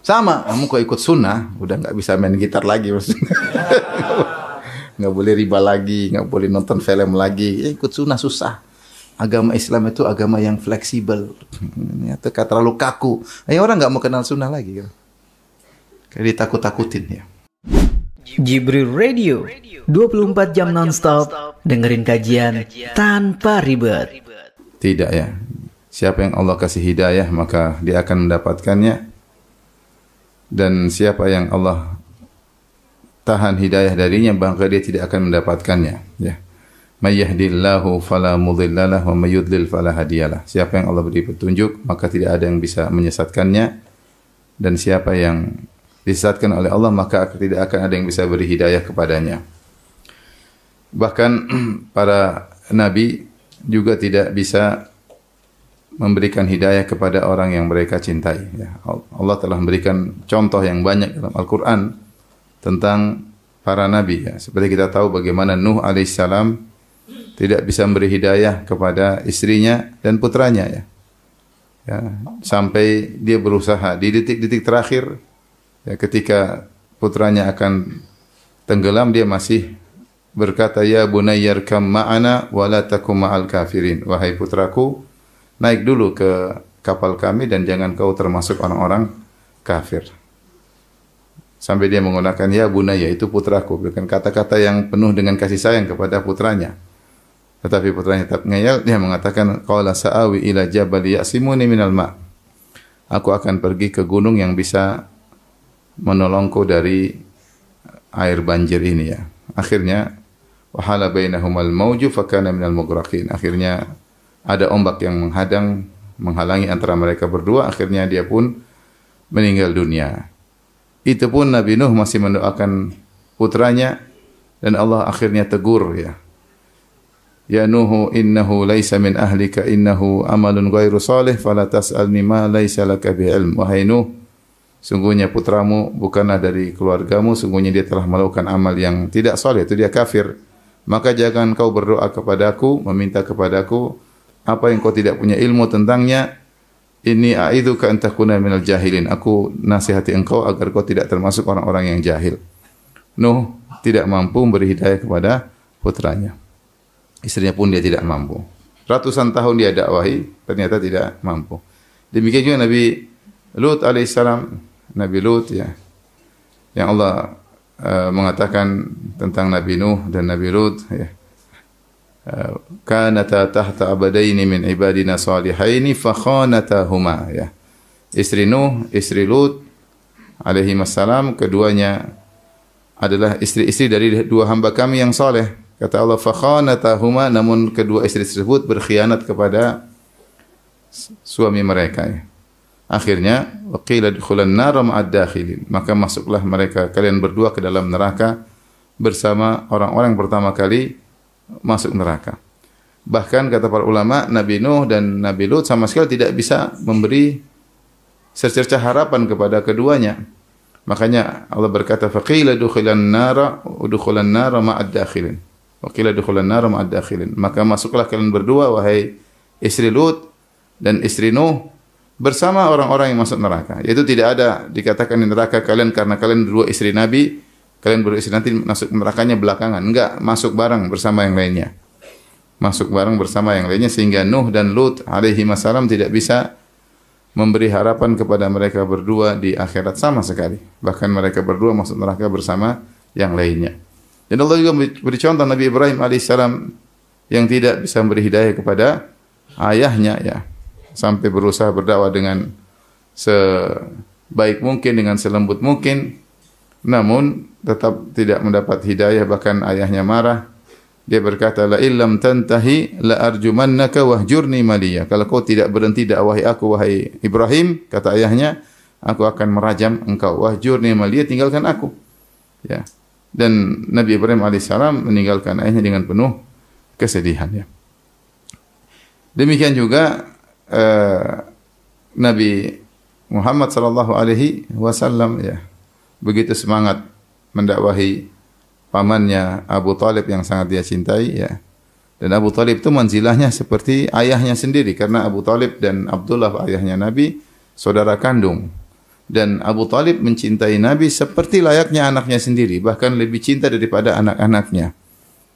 Sama, kamu kok ikut sunnah, udah nggak bisa main gitar lagi, nggak boleh riba lagi, nggak boleh nonton film lagi. Ya, ikut sunnah susah. Agama Islam itu agama yang fleksibel, ternyata terlalu kaku. Orang nggak mau kenal sunnah lagi, kayak ditakut-takutin ya. Jibril Radio, 24 jam nonstop, dengerin kajian tanpa ribet. Tidak ya. Siapa yang Allah kasih hidayah, maka dia akan mendapatkannya. Dan siapa yang Allah tahan hidayah darinya, maka dia tidak akan mendapatkannya. Ya. May yahdihillahu fala mudhillalah wa may yudlil fala hadiyalah. Siapa yang Allah beri petunjuk, maka tidak ada yang bisa menyesatkannya. Dan siapa yang disesatkan oleh Allah, maka tidak akan ada yang bisa beri hidayah kepadanya. Bahkan para nabi juga tidak bisa memberikan hidayah kepada orang yang mereka cintai. Ya, Allah telah memberikan contoh yang banyak dalam Al-Quran tentang para nabi. Ya. Seperti kita tahu bagaimana Nuh alaihissalam tidak bisa memberi hidayah kepada istrinya dan putranya. Ya. Ya, sampai dia berusaha di detik-detik terakhir, ya, ketika putranya akan tenggelam, dia masih berkata, ya bunayyarkam ma'ana wa la takum ma'al kafirin. Wahai putraku, naik dulu ke kapal kami dan jangan kau termasuk orang-orang kafir. Sampai dia menggunakan ya bunaya, itu putraku, bukan kata-kata yang penuh dengan kasih sayang kepada putranya. Tetapi putranya tetap ngeyel, dia mengatakan qala sa'awi ila jabal ya'simuni minal ma'. Aku akan pergi ke gunung yang bisa menolongku dari air banjir ini ya. Akhirnya wahala bainahumal mauju fakana minal mughraqin. Akhirnya ada ombak yang menghalangi antara mereka berdua, akhirnya dia pun meninggal dunia. Itu pun Nabi Nuh masih mendoakan putranya dan Allah akhirnya tegur ya. Ya Nuhu innahu laisa min ahlika innahu amalun ghairu salih fala tas'alni ma laisa laka bi ilm. Wahai Nuh, sungguhnya putramu bukanlah dari keluargamu, sungguhnya dia telah melakukan amal yang tidak saleh, itu dia kafir. Maka jangan kau berdoa kepadaku, meminta kepadaku apa yang kau tidak punya ilmu tentangnya. Ini a'idzuka an takuna minal jahilin. Aku nasihati engkau agar kau tidak termasuk orang-orang yang jahil. Nuh tidak mampu memberi hidayah kepada putranya. Istrinya pun dia tidak mampu. Ratusan tahun dia dakwahi, ternyata tidak mampu. Demikian juga Nabi Lut alaihissalam, Nabi Lut ya, yang Allah mengatakan tentang Nabi Nuh dan Nabi Lut ya. Kanata tahta abadaini min ibadina salihaini fakhanatahuma ya. Istri Nuh, istri Lut alaihi wassalam, keduanya adalah istri-istri dari dua hamba kami yang saleh. Kata Allah fakhanatahuma, namun kedua istri tersebut berkhianat kepada suami mereka ya. Akhirnya waqila dukhulan nar ma'ad dakhilin, maka masuklah mereka kalian berdua ke dalam neraka bersama orang-orang yang pertama kali masuk neraka. Bahkan kata para ulama, Nabi Nuh dan Nabi Lut sama sekali tidak bisa memberi secercah harapan kepada keduanya. Makanya Allah berkata faqila dukhulan nar ma'ad dakhilin. Waqila dukhulan nar ma'ad dakhilin. Maka masuklah kalian berdua wahai istri Lut dan istri Nuh bersama orang-orang yang masuk neraka. Yaitu tidak ada dikatakan di neraka kalian karena kalian dua istri Nabi, kalian beristri nanti masuk nerakanya belakangan. Enggak, masuk bareng bersama yang lainnya. Masuk bareng bersama yang lainnya sehingga Nuh dan Lut alaihi wassalam tidak bisa memberi harapan kepada mereka berdua di akhirat sama sekali. Bahkan mereka berdua masuk neraka bersama yang lainnya. Dan Allah juga beri contoh Nabi Ibrahim alaihissalam yang tidak bisa memberi hidayah kepada ayahnya ya. Sampai berusaha berdakwah dengan sebaik mungkin, dengan selembut mungkin, namun tetap tidak mendapat hidayah, bahkan ayahnya marah. Dia berkata, la illam tantahi la arjumannaka wahjurni maliya. Kalau kau tidak berhenti dakwahi aku wahai Ibrahim, kata ayahnya, aku akan merajam engkau. Wahjurni maliya, tinggalkan aku. Ya. Dan Nabi Ibrahim alaihissalam meninggalkan ayahnya dengan penuh kesedihan ya. Demikian juga Nabi Muhammad sallallahu alaihi wasallam ya, begitu semangat mendakwahi pamannya Abu Talib yang sangat dia cintai ya. Dan Abu Talib itu manzilahnya seperti ayahnya sendiri karena Abu Talib dan Abdullah ayahnya Nabi saudara kandung. Dan Abu Talib mencintai Nabi seperti layaknya anaknya sendiri, bahkan lebih cinta daripada anak-anaknya.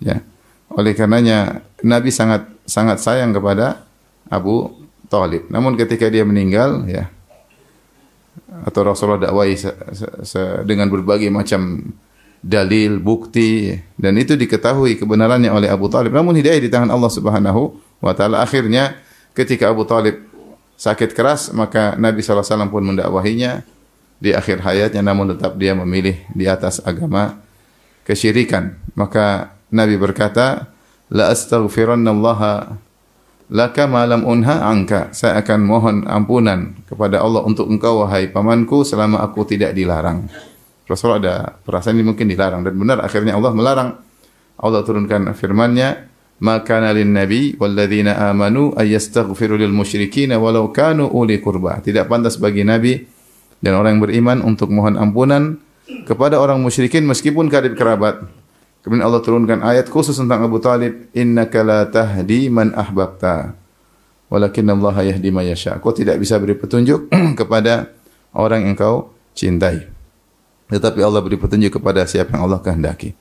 Ya. Oleh karenanya Nabi sangat sayang kepada Abu Talib. Namun ketika dia meninggal, ya, atau Rasulullah dakwai dengan berbagai macam dalil, bukti, dan itu diketahui kebenarannya oleh Abu Talib. Namun hidayah di tangan Allah Subhanahu wa taala. Akhirnya ketika Abu Talib sakit keras, maka Nabi SAW pun mendakwahinya di akhir hayatnya, namun tetap dia memilih di atas agama kesyirikan. Maka Nabi berkata, la astaghfirannallaha laka ma lam unha anka. Saya akan mohon ampunan kepada Allah untuk engkau wahai pamanku selama aku tidak dilarang. Rasulullah ada perasaan ini mungkin dilarang, dan benar akhirnya Allah melarang. Allah turunkan firman-Nya, "Ma kana lin-nabi walladzina amanu ay yastaghfiru lil musyrikin walau kanu uli qurba." Tidak pantas bagi nabi dan orang yang beriman untuk mohon ampunan kepada orang musyrikin meskipun karib kerabat. Kemudian Allah turunkan ayat khusus tentang Abu Talib, "Innaka la tahdi man ahbabta, walakinallaha yahdi man yasha." Kau tidak bisa beri petunjuk kepada orang yang kau cintai, tetapi Allah beri petunjuk kepada siapa yang Allah kehendaki.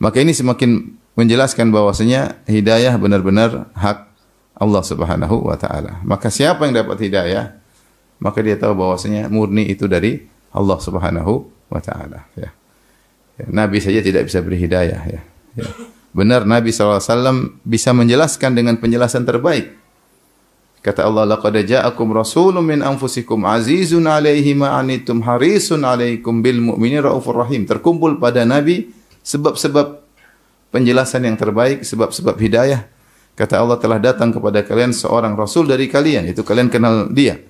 Maka ini semakin menjelaskan bahwasanya hidayah benar-benar hak Allah Subhanahu wa taala. Maka siapa yang dapat hidayah, maka dia tahu bahwasanya murni itu dari Allah Subhanahu wa taala, ya. Ya, Nabi saja tidak bisa beri hidayah, ya. Ya. Benar Nabi SAW bisa menjelaskan dengan penjelasan terbaik. Kata Allah, laqad ja'akum rasulun min anfusikum azizun 'alaihi ma 'anittum harisun 'alaikum bil mu'minina raufur rahim. Terkumpul pada Nabi sebab-sebab penjelasan yang terbaik, sebab-sebab hidayah. Kata Allah, telah datang kepada kalian seorang rasul dari kalian, itu kalian kenal dia.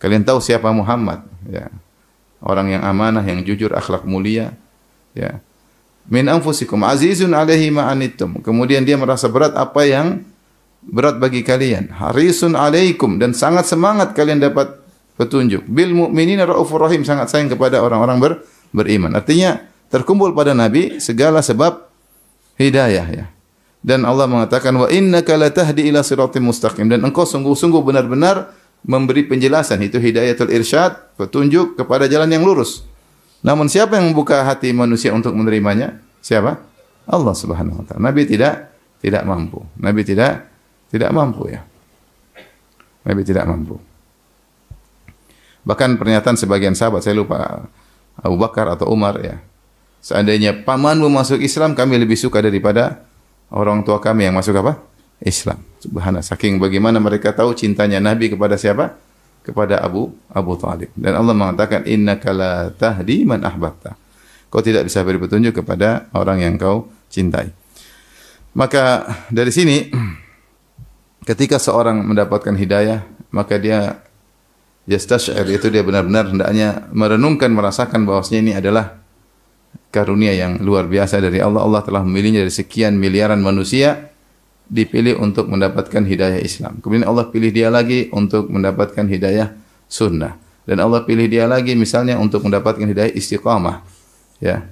Kalian tahu siapa Muhammad, ya. Orang yang amanah, yang jujur, akhlak mulia, ya. Min anfusikum azizun 'alaihi ma 'anittum. Kemudian dia merasa berat apa yang berat bagi kalian. Harisun 'alaikum, dan sangat semangat kalian dapat petunjuk. Bil mu'minina raufur rahim, sangat sayang kepada orang-orang beriman. Artinya terkumpul pada Nabi segala sebab hidayah, ya. Dan Allah mengatakan, wa innaka latahdi ila siratim mustaqim, dan engkau sungguh-sungguh benar-benar memberi penjelasan, itu hidayatul irsyad, petunjuk kepada jalan yang lurus. Namun siapa yang membuka hati manusia untuk menerimanya? Siapa? Allah Subhanahu wa taala. Nabi tidak mampu. Nabi tidak mampu, ya. Nabi tidak mampu. Bahkan pernyataan sebagian sahabat, saya lupa Abu Bakar atau Umar, ya. Seandainya pamanmu masuk Islam, kami lebih suka daripada orang tua kami yang masuk apa? Islam. Subhanallah, saking bagaimana mereka tahu cintanya Nabi kepada siapa? Kepada Abu Talib. Dan Allah mengatakan, innaka la tahdi man ahbabta. Kau tidak bisa beri petunjuk kepada orang yang kau cintai. Maka dari sini, ketika seorang mendapatkan hidayah, maka dia yastash'ir, itu dia benar-benar hendaknya merenungkan, merasakan bahwasanya ini adalah karunia yang luar biasa dari Allah. Allah telah memilihnya dari sekian miliaran manusia, dipilih untuk mendapatkan hidayah Islam. Kemudian Allah pilih dia lagi untuk mendapatkan hidayah sunnah. Dan Allah pilih dia lagi misalnya untuk mendapatkan hidayah istiqamah, ya.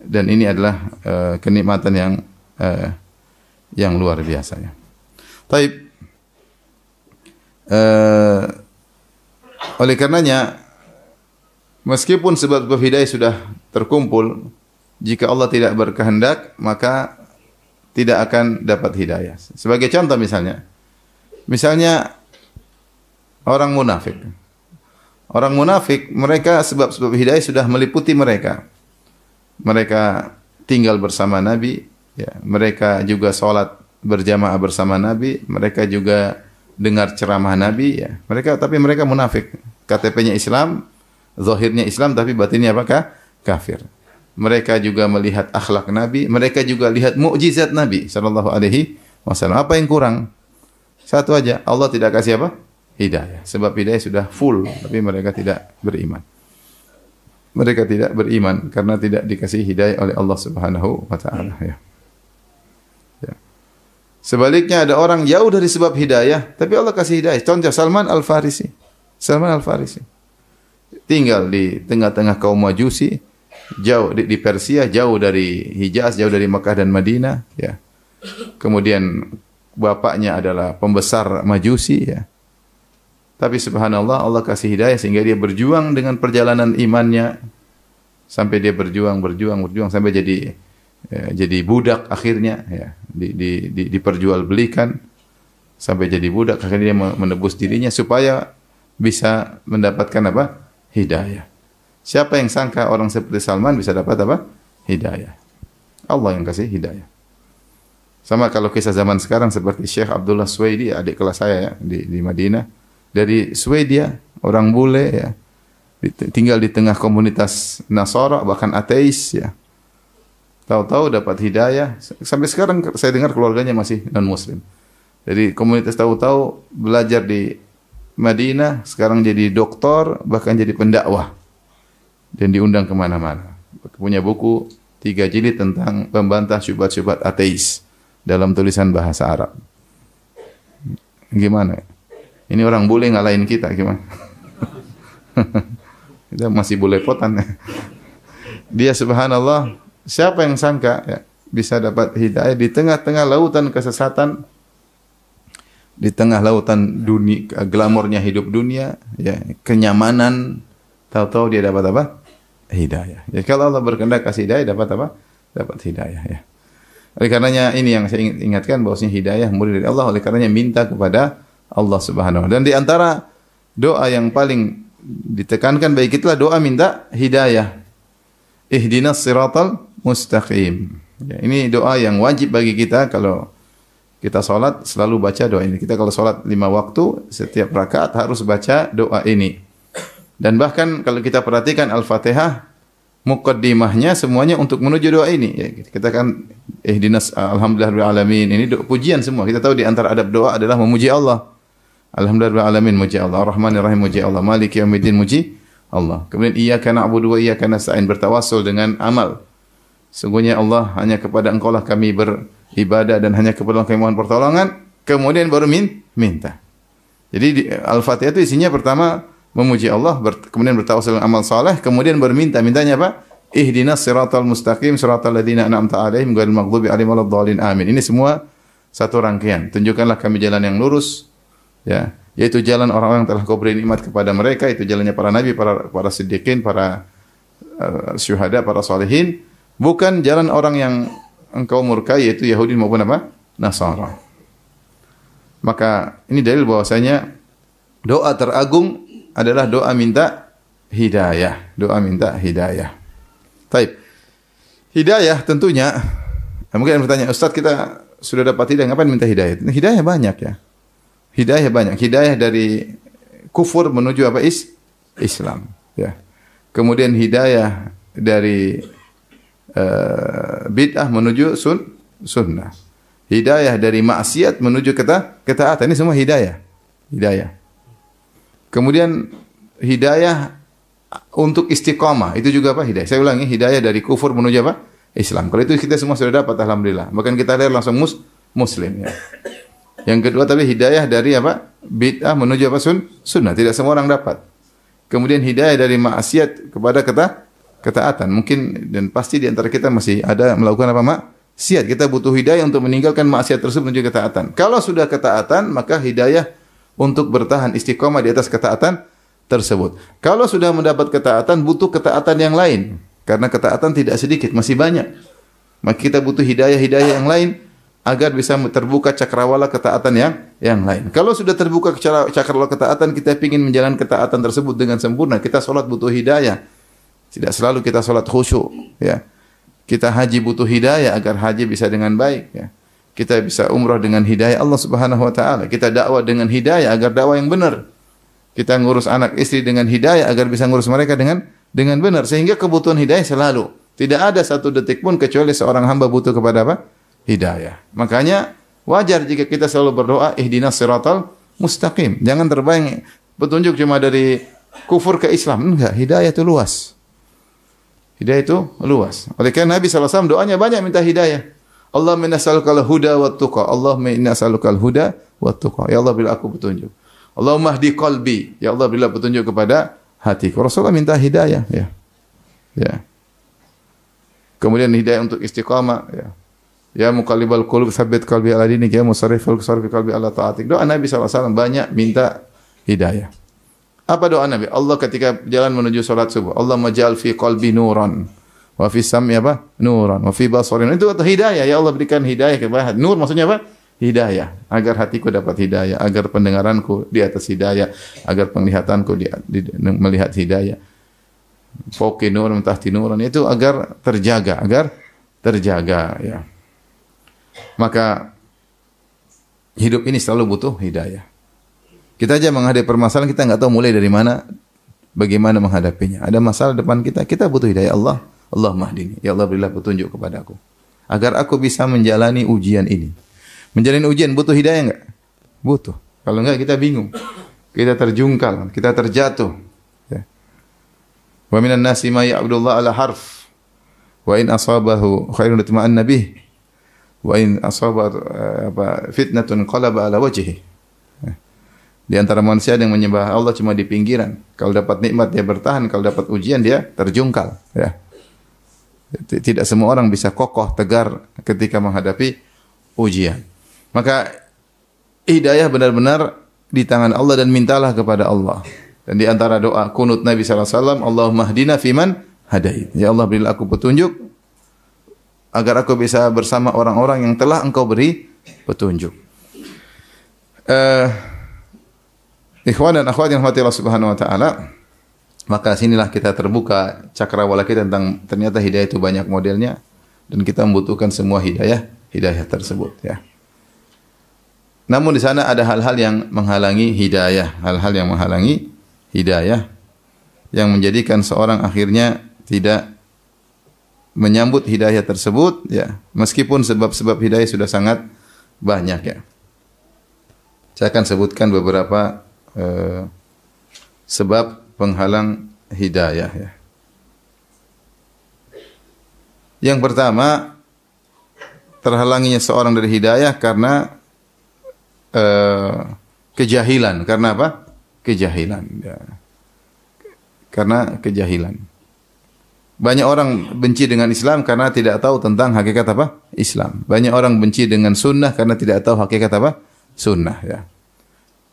Dan ini adalah kenikmatan yang luar biasa, ya. Taib. Oleh karenanya, meskipun sebab hidayah sudah terkumpul, jika Allah tidak berkehendak, maka tidak akan dapat hidayah. Sebagai contoh misalnya orang munafik. Orang munafik, mereka sebab-sebab hidayah sudah meliputi mereka. Mereka tinggal bersama Nabi, ya. Mereka juga sholat berjamaah bersama Nabi. Mereka juga dengar ceramah Nabi, ya. Tapi mereka munafik. KTP-nya Islam, zahirnya Islam, tapi batinnya apakah? Kafir. Mereka juga melihat akhlak Nabi, mereka juga lihat mukjizat Nabi sallallahu alaihi wasallam. Apa yang kurang? Satu aja, Allah tidak kasih apa? Hidayah. Sebab hidayah sudah full, tapi mereka tidak beriman. Mereka tidak beriman karena tidak dikasih hidayah oleh Allah Subhanahu wa taala, ya. Ya. Sebaliknya ada orang jauh dari sebab hidayah, tapi Allah kasih hidayah. Contoh Salman Al-Farisi. Salman Al-Farisi tinggal di tengah-tengah kaum Majusi, jauh di Persia, jauh dari Hijaz, jauh dari Makkah dan Madinah, ya. Kemudian bapaknya adalah pembesar Majusi, ya. Tapi subhanallah Allah kasih hidayah sehingga dia berjuang dengan perjalanan imannya sampai dia berjuang sampai jadi budak akhirnya ya, diperjualbelikan sampai jadi budak, akhirnya dia menebus dirinya supaya bisa mendapatkan apa? Hidayah. Siapa yang sangka orang seperti Salman bisa dapat apa? Hidayah. Allah yang kasih hidayah. Sama kalau kisah zaman sekarang seperti Syekh Abdullah Swaidi, adik kelas saya ya, di Madinah. Dari Swedia, orang bule ya. Tinggal di tengah komunitas Nasara, bahkan ateis ya. Tahu-tahu dapat hidayah. Sampai sekarang saya dengar keluarganya masih non-muslim. Jadi komunitas tahu-tahu belajar di Madinah, sekarang jadi doktor, bahkan jadi pendakwah. Dan diundang kemana-mana. Punya buku 3 jilid tentang membantah syubhat-syubhat ateis dalam tulisan bahasa Arab. Gimana? Ini orang bule ngalahin kita, gimana? Kita masih bulepotan. Dia subhanallah, siapa yang sangka ya, bisa dapat hidayah di tengah-tengah lautan kesesatan, di tengah lautan dunia, glamornya hidup dunia, ya, kenyamanan, tahu-tahu dia dapat apa? Hidayah. Ya, kalau Allah berkehendak kasih hidayah, dapat apa? Dapat hidayah ya. Oleh karenanya ini yang saya ingatkan bahwasanya hidayah murni dari Allah, oleh karenanya minta kepada Allah Subhanahu wa taala. Dan di antara doa yang paling ditekankan bagi kita doa minta hidayah. Ihdinas siratal mustaqim. Ya, ini doa yang wajib bagi kita kalau kita sholat selalu baca doa ini. Kita kalau sholat 5 waktu, setiap rakaat harus baca doa ini. Dan bahkan kalau kita perhatikan Al-Fatihah, muqaddimahnya semuanya untuk menuju doa ini. Ya, kita kan ihdinas alhamdulillahirabbil alamin. Ini pujian semua. Kita tahu di antara adab doa adalah memuji Allah. Alhamdulillahirabbil alamin, muji Allah. Ar-Rahmanir Rahim, muji Allah. Maliki yaumiddin, muji Allah. Kemudian iyyaka na'budu wa iyyaka nasta'in, bertawassul dengan amal. Sungguhnya Allah, hanya kepada Engkau lah kami beribadah dan hanya kepada Engkau kami mohon pertolongan. Kemudian baru minta. Jadi Al-Fatihah itu isinya pertama memuji Allah, kemudian bertawassul dengan amal saleh, kemudian berminta. Mintanya apa? Ihdinas siratal mustaqim, siratal ladzina an'amta 'alaihim ghairil maghdubi 'alaihim waladdallin. Amin. Ini semua satu rangkaian. Tunjukkanlah kami jalan yang lurus, ya, yaitu jalan orang-orang yang telah Kau beri nikmat kepada mereka, itu jalannya para nabi, para siddiqin, para syuhada, para salihin. Bukan jalan orang yang Engkau murkai, yaitu Yahudi maupun apa? Nasara. Maka ini dalil bahwasanya doa teragung adalah doa minta hidayah. Doa minta hidayah. Taib. Hidayah tentunya, mungkin ada bertanya, Ustaz kita sudah dapat hidayah, ngapain minta hidayah? Hidayah banyak ya. Hidayah banyak. Hidayah dari kufur menuju apa? Islam. Ya. Kemudian hidayah dari bid'ah menuju sunnah. Hidayah dari maksiat menuju ketaatan. Ini semua hidayah. Hidayah. Kemudian hidayah untuk istiqamah. Itu juga apa? Hidayah. Saya ulangi, hidayah dari kufur menuju apa? Islam. Kalau itu kita semua sudah dapat, alhamdulillah. Bahkan kita lihat langsung muslim. Ya. Yang kedua tapi hidayah dari apa? Bid'ah menuju apa? Sunnah. Tidak semua orang dapat. Kemudian hidayah dari maksiat kepada ketaatan. Mungkin dan pasti di antara kita masih ada melakukan apa? Maksiat. Kita butuh hidayah untuk meninggalkan maksiat tersebut menuju ketaatan. Kalau sudah ketaatan, maka hidayah untuk bertahan istiqomah di atas ketaatan tersebut. Kalau sudah mendapat ketaatan, butuh ketaatan yang lain. Karena ketaatan tidak sedikit, masih banyak. Maka kita butuh hidayah-hidayah yang lain agar bisa terbuka cakrawala ketaatan yang lain. Kalau sudah terbuka cakrawala ketaatan, kita ingin menjalankan ketaatan tersebut dengan sempurna. Kita sholat butuh hidayah. Tidak selalu kita sholat khusyuk. Ya. Kita haji butuh hidayah agar haji bisa dengan baik. Ya. Kita bisa umrah dengan hidayah Allah Subhanahu Wa Taala. Kita dakwah dengan hidayah agar dakwah yang benar. Kita ngurus anak istri dengan hidayah agar bisa ngurus mereka dengan benar. Sehingga kebutuhan hidayah selalu. Tidak ada satu detik pun kecuali seorang hamba butuh kepada apa? Hidayah. Makanya wajar jika kita selalu berdoa ihdinas siratal mustaqim. Jangan terbayang petunjuk cuma dari kufur ke Islam. Enggak, hidayah itu luas. Hidayah itu luas. Oleh karena Nabi SAW doanya banyak minta hidayah. Allahumma inna as'alukal huda wat tuqa. Allahumma inna as'alukal huda wat tuqa. Ya Allah, berilah aku petunjuk. Allahumma hdi qalbi. Ya Allah, berilah petunjuk kepada hatiku. Rasulullah minta hidayah, ya. Ya. Kemudian hidayah untuk istiqamah, ya. Ya muqallibal qulub tsabbit qalbi ala dinik, ya musarrifal qalbi ala ta'atik. Doa Nabi SAW banyak minta hidayah. Apa doa Nabi? Allah ketika jalan menuju salat subuh, Allahumma ja'al fi qalbi nuran wa fi sam'i apa? Nuran wa fi basarin. Itu atau hidayah. Ya Allah berikan hidayah kepada hati. Nur maksudnya apa? Hidayah. Agar hatiku dapat hidayah, agar pendengaranku di atas hidayah, agar penglihatanku melihat hidayah. Fauqi nuran tahti nuran, itu agar terjaga ya. Maka hidup ini selalu butuh hidayah. Kita aja menghadapi permasalahan, kita enggak tahu mulai dari mana, bagaimana menghadapinya. Ada masalah depan kita, kita butuh hidayah Allah. Allahumma hdini. Ya Allah berilah petunjuk kepadaku agar aku bisa menjalani ujian ini. Menjalani ujian butuh hidayah enggak? Butuh. Kalau enggak kita bingung. Kita terjungkal, kita terjatuh. Ya. Wa minan nasi ma ya'budullah ala harf. Wa in asabahu khairun itma'anna bih. Wa in asabat fitnatun qalaba ala wajhihi. Di antara manusia yang menyembah Allah cuma di pinggiran. Kalau dapat nikmat dia bertahan, kalau dapat ujian dia terjungkal, ya. Tidak semua orang bisa kokoh, tegar ketika menghadapi ujian. Maka hidayah benar-benar di tangan Allah dan mintalah kepada Allah. Dan di antara doa kunut Nabi sallallahu alaihi wasallam, Allahumma hdina fiman hadait. Ya Allah berilah aku petunjuk agar aku bisa bersama orang-orang yang telah Engkau beri petunjuk. Ikhwan dan akhwat yang dirahmati Allah Subhanahu wa taala, maka sinilah kita terbuka cakrawala kita tentang ternyata hidayah itu banyak modelnya dan kita membutuhkan semua hidayah tersebut, ya. Namun di sana ada hal-hal yang menghalangi hidayah, yang menjadikan seorang akhirnya tidak menyambut hidayah tersebut, ya. Meskipun sebab-sebab hidayah sudah sangat banyak, ya. Saya akan sebutkan beberapa sebab penghalang hidayah, ya. Yang pertama, terhalanginya seorang dari hidayah karena kejahilan. Karena apa? Kejahilan, ya. Karena kejahilan. Banyak orang benci dengan Islam karena tidak tahu tentang hakikat apa? Islam. Banyak orang benci dengan sunnah karena tidak tahu hakikat apa? Sunnah, ya.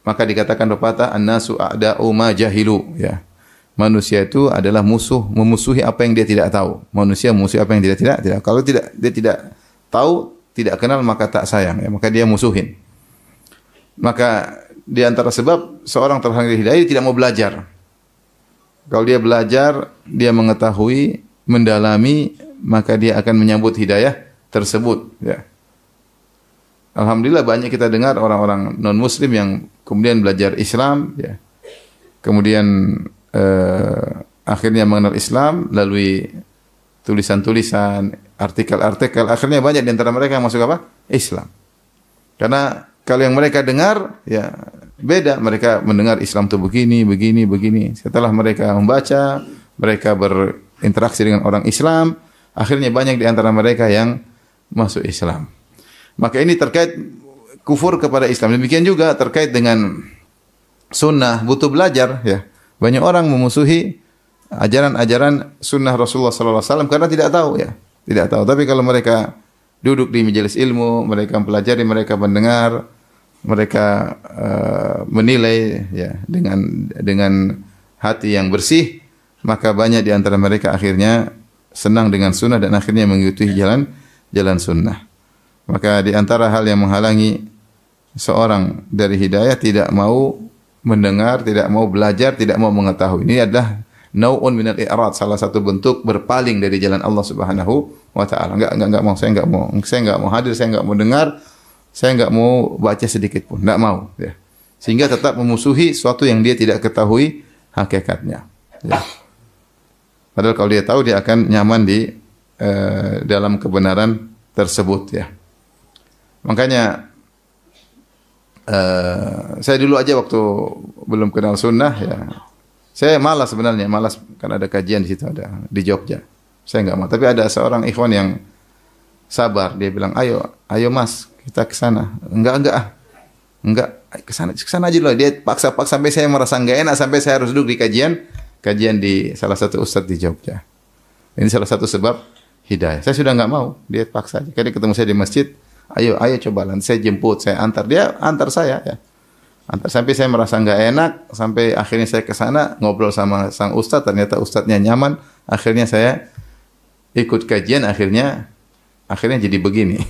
Maka dikatakan pepatah an-nasu a'da'u ma jahilu, ya. Manusia itu adalah memusuhi apa yang dia tidak tahu. Manusia memusuhi apa yang dia tidak. Kalau dia tidak tahu, tidak kenal, maka tak sayang, ya. Maka dia musuhin. Maka di antara sebab seorang terhalang dari hidayah tidak mau belajar. Kalau dia belajar, dia mengetahui, mendalami, maka dia akan menyambut hidayah tersebut, ya. Alhamdulillah banyak kita dengar orang-orang non-muslim yang kemudian belajar Islam, ya. Kemudian akhirnya mengenal Islam melalui tulisan-tulisan, artikel-artikel. Akhirnya banyak di antara mereka yang masuk apa? Islam. Karena kalau yang mereka dengar, ya beda. Mereka mendengar Islam itu begini. Setelah mereka membaca, mereka berinteraksi dengan orang Islam, akhirnya banyak di antara mereka yang masuk Islam. Maka ini terkait kufur kepada Islam. Demikian juga terkait dengan sunnah, butuh belajar, ya. Banyak orang memusuhi ajaran-ajaran sunnah Rasulullah sallallahu alaihi wasallam karena tidak tahu, ya. Tidak tahu. Tapi kalau mereka duduk di majelis ilmu, mereka mempelajari, mereka mendengar, mereka menilai, ya, dengan hati yang bersih, maka banyak di antara mereka akhirnya senang dengan sunnah dan akhirnya mengikuti jalan sunnah. Maka di antara hal yang menghalangi seorang dari hidayah tidak mau mendengar, tidak mau belajar, tidak mau mengetahui. Ini adalah nau'un minal i'rad, salah satu bentuk berpaling dari jalan Allah Subhanahu wa taala. Enggak mau, saya enggak mau hadir, saya enggak mau dengar, saya enggak mau baca sedikit pun, enggak mau, ya. Sehingga tetap memusuhi sesuatu yang dia tidak ketahui hakikatnya, ya. Padahal kalau dia tahu, dia akan nyaman di dalam kebenaran tersebut, ya. Makanya saya dulu aja waktu belum kenal sunnah, ya, saya malas sebenarnya, karena ada kajian di situ, ada di Jogja. Saya enggak mau, tapi ada seorang ikhwan yang sabar, dia bilang, ayo mas, kita ke sana. Enggak, ke sana aja loh. Dia paksa sampai saya merasa enggak enak, sampai saya harus duduk di kajian di salah satu ustadz di Jogja. Ini salah satu sebab hidayah. Saya sudah enggak mau, dia paksa aja. Kadang ketemu saya di masjid, ayo coba, saya jemput, saya antar. Dia antar saya, ya. Sampai saya merasa nggak enak, sampai akhirnya saya ke sana ngobrol sama sang ustadz, ternyata ustadznya nyaman, akhirnya saya ikut kajian, akhirnya jadi begini.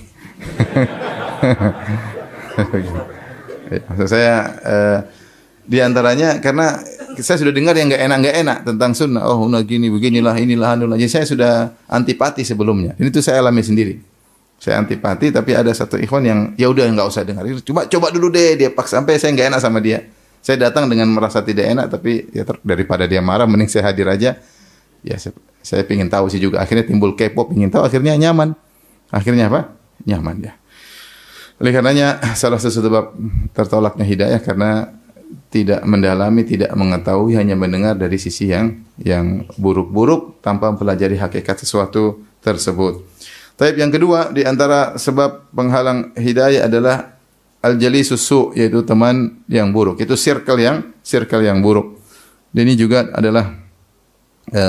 Maksud saya di antaranya karena saya sudah dengar yang nggak enak tentang sunnah. Oh, gini beginilah, inilah anulah. Jadi saya sudah antipati sebelumnya. Ini tuh saya alami sendiri. Saya antipati, tapi ada satu ikhwan yang ya udah nggak usah dengar. Coba dulu deh, dia paksa sampai saya nggak enak sama dia. Saya datang dengan merasa tidak enak, tapi ya daripada dia marah, mending saya hadir aja. Ya saya pingin tahu sih juga. Akhirnya timbul kepo, pingin tahu. Akhirnya nyaman. Akhirnya apa? Nyaman ya. Oleh karenanya salah satu sebab tertolaknya hidayah karena tidak mendalami, tidak mengetahui, hanya mendengar dari sisi yang buruk-buruk tanpa mempelajari hakikat sesuatu tersebut. Tapi yang kedua di antara sebab penghalang hidayah adalah al-jalisus su', yaitu teman yang buruk. Itu circle yang buruk. Dan ini juga adalah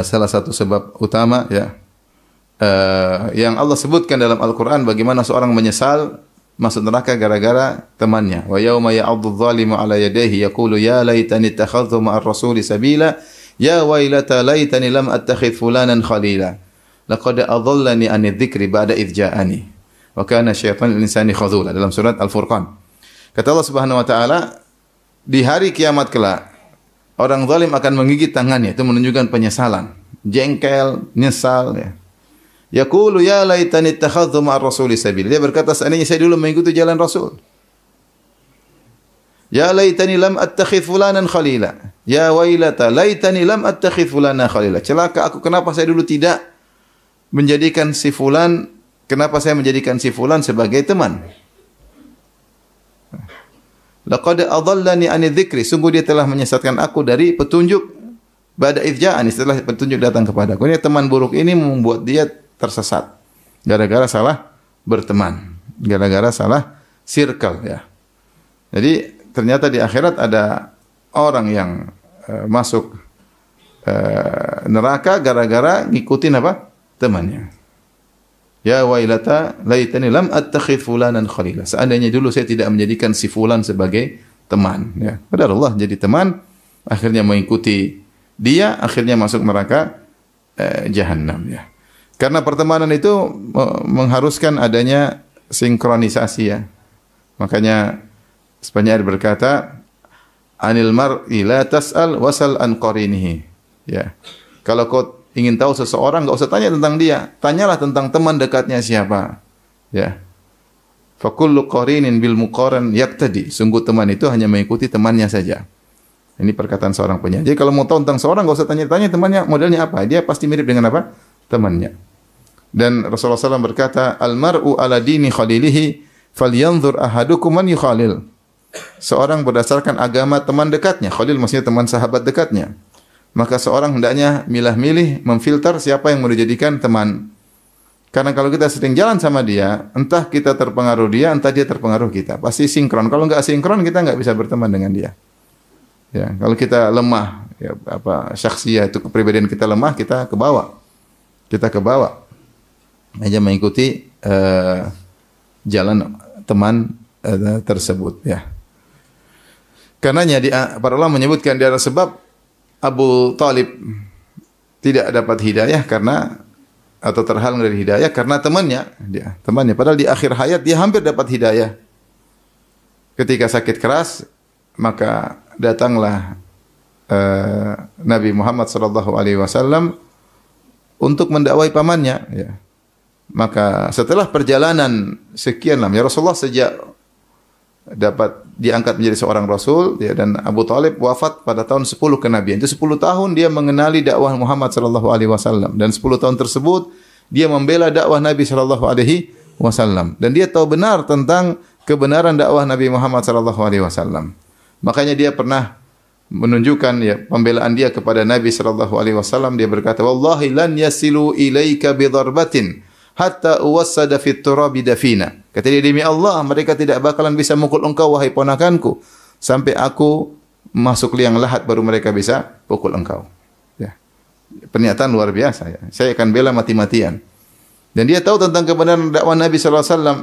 salah satu sebab utama ya yang Allah sebutkan dalam Al-Qur'an bagaimana seorang menyesal masuk neraka gara-gara temannya. Wa yauma ya'addu adh-dhalimu 'ala yadayhi yaqulu ya laitani ittakhadhtu ma'ar rasuli sabila ya wailata laitani lam attakhidh fulanan khalila. Laqad adallani 'ani dzikri ba'da idh ja'ani wa kana syaitanu lil insani khadhula, dalam surat Al-Furqan. Kata Allah Subhanahu wa taala, di hari kiamat kelak orang zalim akan menggigit tangannya, itu menunjukkan penyesalan, jengkel, nyesal ya. Yaqulu ya laitani ittakhadhtu ma'ar rasuli sabila. Dia berkata, seandainya saya dulu mengikuti jalan Rasul. Ya laitani lam attakhidh fulanan khalila. Ya wailata laitani lam attakhidh fulanan khalila. Celaka aku, kenapa saya dulu tidak menjadikan si fulan, kenapa saya menjadikan si fulan sebagai teman? Laqad adallani 'ani dzikri, sungguh dia telah menyesatkan aku dari petunjuk ba'da idh ja'ani, setelah petunjuk datang kepadaku. Ini teman buruk ini membuat dia tersesat gara-gara salah berteman, gara-gara salah circle ya. Jadi ternyata di akhirat ada orang yang masuk neraka gara-gara ngikutin apa? Temannya. Ya wailata laitani lam attakhidh fulanan khalila. Seandainya dulu saya tidak menjadikan si fulan sebagai teman ya. Qadarullah jadi teman, akhirnya mengikuti dia, akhirnya masuk neraka jahanam ya. Karena pertemanan itu mengharuskan adanya sinkronisasi ya. Makanya sebenarnya berkata, anil mar'i la tas'al wasal an qarinihi. Ya. Kalau kau ingin tahu seseorang, enggak usah tanya tentang dia, tanyalah tentang teman dekatnya siapa. Ya. Fa kullu qarinin bil muqaran yaqtadi. Sungguh teman itu hanya mengikuti temannya saja. Ini perkataan seorang penyair. Jadi kalau mau tahu tentang seorang, enggak usah tanya-tanya temannya modelnya apa. Dia pasti mirip dengan apa? Temannya. Dan Rasulullah SAW berkata, al-mar'u ala dini khalilihi falyanzur ahadukum man yukhalil. Seorang berdasarkan agama teman dekatnya. Khalil maksudnya teman sahabat dekatnya. Maka seorang hendaknya milah-milih, memfilter siapa yang mau dijadikan teman. Karena kalau kita sering jalan sama dia, entah kita terpengaruh dia, entah dia terpengaruh kita. Pasti sinkron. Kalau enggak sinkron, kita enggak bisa berteman dengan dia. Ya, kalau kita lemah, ya, syakhsiyah itu kepribadian kita lemah, kita ke bawah. Kita ke bawah. Hanya mengikuti jalan teman tersebut ya. Karenanya para ulama menyebutkan di antara sebab Abu Talib tidak dapat hidayah karena atau terhalang dari hidayah karena temannya padahal di akhir hayat dia hampir dapat hidayah. Ketika sakit keras maka datanglah Nabi Muhammad sallallahu alaihi wasallam untuk mendakwai pamannya ya. Maka setelah perjalanan sekian lama, ya Rasulullah sejak dapat diangkat menjadi seorang Rasul ya, dan Abu Talib wafat pada tahun 10 kenabian. Itu 10 tahun dia mengenali dakwah Muhammad sallallahu alaihi wasallam, dan 10 tahun tersebut dia membela dakwah Nabi sallallahu alaihi wasallam, dan dia tahu benar tentang kebenaran dakwah Nabi Muhammad sallallahu alaihi wasallam. Makanya dia pernah menunjukkan ya pembelaan dia kepada Nabi sallallahu alaihi wasallam. Dia berkata, "Wallahi lan yasilu ilaika bi darbatin hatta uwassada fit turabi dafina." Kata dia, demi Allah, mereka tidak bakalan bisa mukul engkau wahai ponakanku sampai aku masuk liang lahat baru mereka bisa pukul engkau. Ya. Pernyataan luar biasa ya. Saya akan bela mati-matian. Dan dia tahu tentang kebenaran dakwah Nabi sallallahu alaihi wasallam.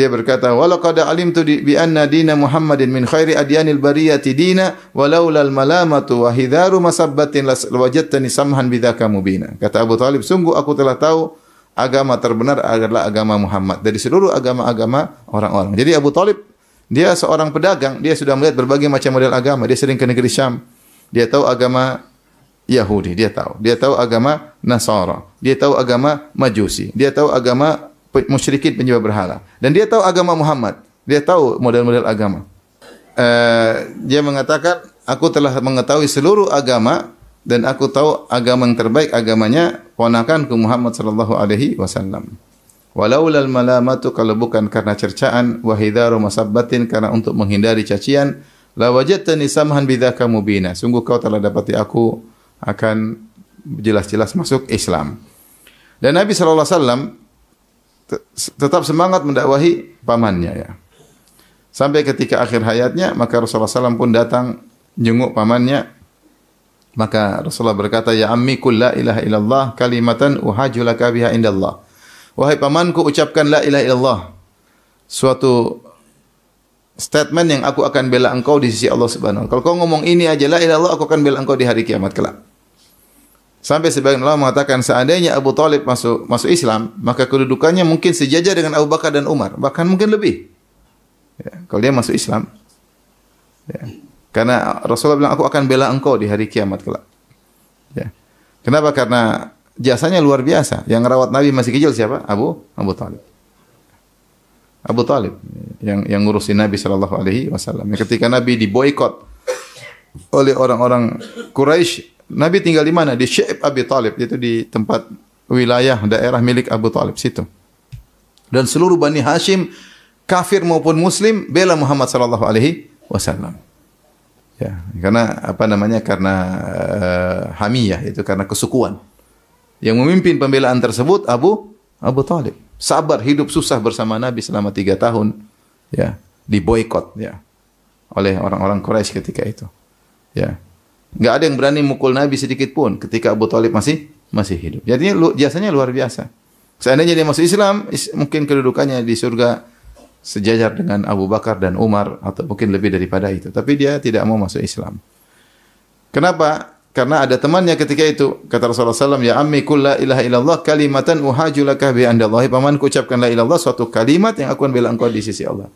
Dia berkata, "Walaqad alimtu bi anna dina Muhammadin min khairi adyanil bariyati dina walaulal malamatu wa hidharu masabbatin lawajadtani samhan bidzaka mubina." Kata Abu Talib, sungguh aku telah tahu agama terbenar adalah agama Muhammad dari seluruh agama-agama orang-orang. Jadi Abu Talib dia seorang pedagang, dia sudah melihat berbagai macam model agama. Dia sering ke negeri Syam. Dia tahu agama Yahudi, dia tahu agama Nasara, dia tahu agama Majusi, dia tahu agama musyrikin penyembah berhala, dan dia tahu agama Muhammad, dia tahu model-model agama. Dia mengatakan, aku telah mengetahui seluruh agama dan aku tahu agama yang terbaik agamanya ponakanku Muhammad sallallahu alaihi wasallam. Walaulal malamatu, kalau bukan karena cercaan, wahidharu masabbatin, karena untuk menghindari cacian, la wajadtani samhan bidzaka mubina, sungguh kau telah dapati aku akan jelas-jelas masuk Islam. Dan Nabi sallallahu alaihi wasallam tetap semangat mendakwahi pamannya ya. Sampai ketika akhir hayatnya, maka Rasulullah SAW pun datang jenguk pamannya. Maka Rasulullah berkata, "Ya ammi qul la ilaha illallah kalimatan uhajju laka biha indallah." Wahai pamanku, ucapkan la ilaha illallah, suatu statement yang aku akan bela engkau di sisi Allah Subhanahu wa taala. Kalau kau ngomong ini aja la ilaha illallah, aku akan bela engkau di hari kiamat kelak. Sampai sebagian ulama mengatakan seandainya Abu Talib masuk Islam, maka kedudukannya mungkin sejajar dengan Abu Bakar dan Umar, bahkan mungkin lebih. Ya, kalau dia masuk Islam. Ya. Karena Rasulullah bilang, aku akan bela engkau di hari kiamat kelak. Ya. Kenapa? Karena jasanya luar biasa. Yang rawat Nabi masih kecil siapa? Abu Talib. Abu Talib yang ngurusin Nabi sallallahu alaihi wasallam. Ketika Nabi diboikot oleh orang-orang Quraisy, Nabi tinggal di mana? Di Syaib Abi Talib, yaitu di tempat wilayah daerah milik Abu Talib situ. Dan seluruh Bani Hashim, kafir maupun muslim, bela Muhammad sallallahu alaihi wasallam. Ya, karena apa namanya? Karena hamiyah, itu karena kesukuan. Yang memimpin pembelaan tersebut Abu Talib. Sabar hidup susah bersama Nabi selama 3 tahun, ya, diboikot ya oleh orang-orang Quraisy ketika itu. Ya. Enggak ada yang berani mukul Nabi sedikit pun ketika Abu Talib masih hidup. Jadi jasanya luar biasa. Seandainya dia masuk Islam, mungkin kedudukannya di surga sejajar dengan Abu Bakar dan Umar, atau mungkin lebih daripada itu. Tapi dia tidak mau masuk Islam. Kenapa? Karena ada temannya ketika itu. Kata Rasulullah SAW, "Ya ammi qul la ilaha illallah kalimatan uhaju laka bi indallahi." Pamanku, ucapkan la ilaha illallah, suatu kalimat yang aku akan bela engkau di sisi Allah.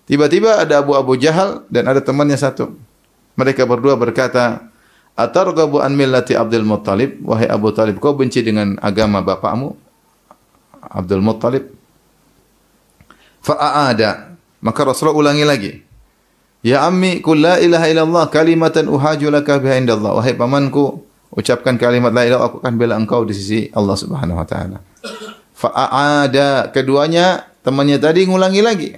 Tiba-tiba ada Abu Jahal dan ada temannya satu. Mereka berdua berkata, "Atarghabu an millati Abdul Muttalib?" Wahai Abu Talib, kau benci dengan agama bapakmu Abdul Muttalib? Fa'aada. Maka Rasulullah ulangi lagi. "Ya ammi qul la ilaha illallah kalimatan uhaju laka biha indallah." Wahai pamanku, ucapkan kalimat la ilaha illallah, aku akan bela engkau di sisi Allah Subhanahu wa taala. Fa'aada. Keduanya temannya tadi ngulangi lagi.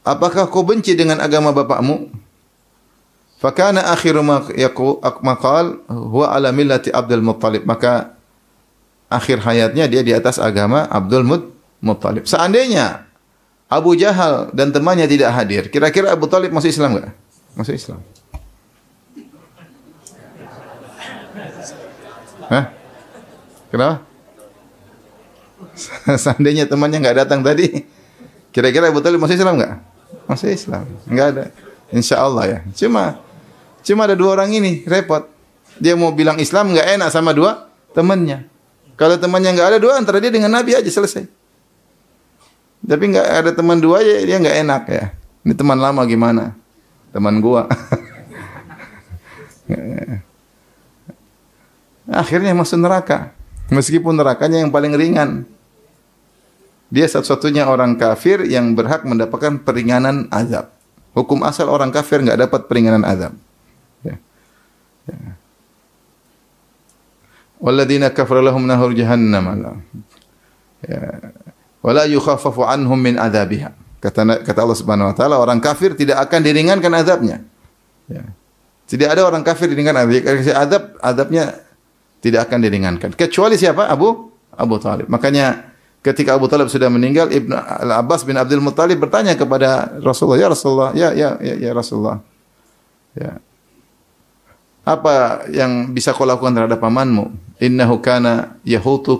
"Apakah kau benci dengan agama bapakmu?" Fakana akhiru maqal huwa ala millati Abdul Muttalib. Maka akhir hayatnya dia di atas agama Abdul Muttalib. Seandainya Abu Jahal dan temannya tidak hadir, kira-kira Abu Talib masuk Islam enggak? Masuk Islam. Hah? Kenapa? Seandainya temannya enggak datang tadi, kira-kira Abu Talib masuk Islam enggak? Masuk Islam. Enggak ada. Insyaallah ya. Cuma ada 2 orang ini, repot. Dia mau bilang Islam enggak enak sama 2 temannya. Kalau temannya enggak ada 2, antara dia dengan Nabi aja selesai. Tapi enggak ada teman 2 aja, dia enggak enak ya. Ini teman lama gimana? Teman gua. Akhirnya masuk neraka. Meskipun nerakanya yang paling ringan. Dia satu-satunya orang kafir yang berhak mendapatkan peringanan azab. Hukum asal orang kafir enggak dapat peringanan azab. Ya. Ya. Walladzina kafaru lahum nahur jahannam. Ya. Wala yukhaffafu anhum min adzabiha. Kata Allah Subhanahu wa taala, orang kafir tidak akan diringankan azabnya. Ya. Tidak ada orang kafir diringankan azabnya tidak akan diringankan. Kecuali siapa? Abu Talib. Makanya ketika Abu Talib sudah meninggal, Ibnu Al-Abbas bin Abdul Muttalib bertanya kepada Rasulullah, "Ya Rasulullah, ya Rasulullah. Ya. Apa yang bisa kau lakukan terhadap pamanmu?" innahu kana yahutu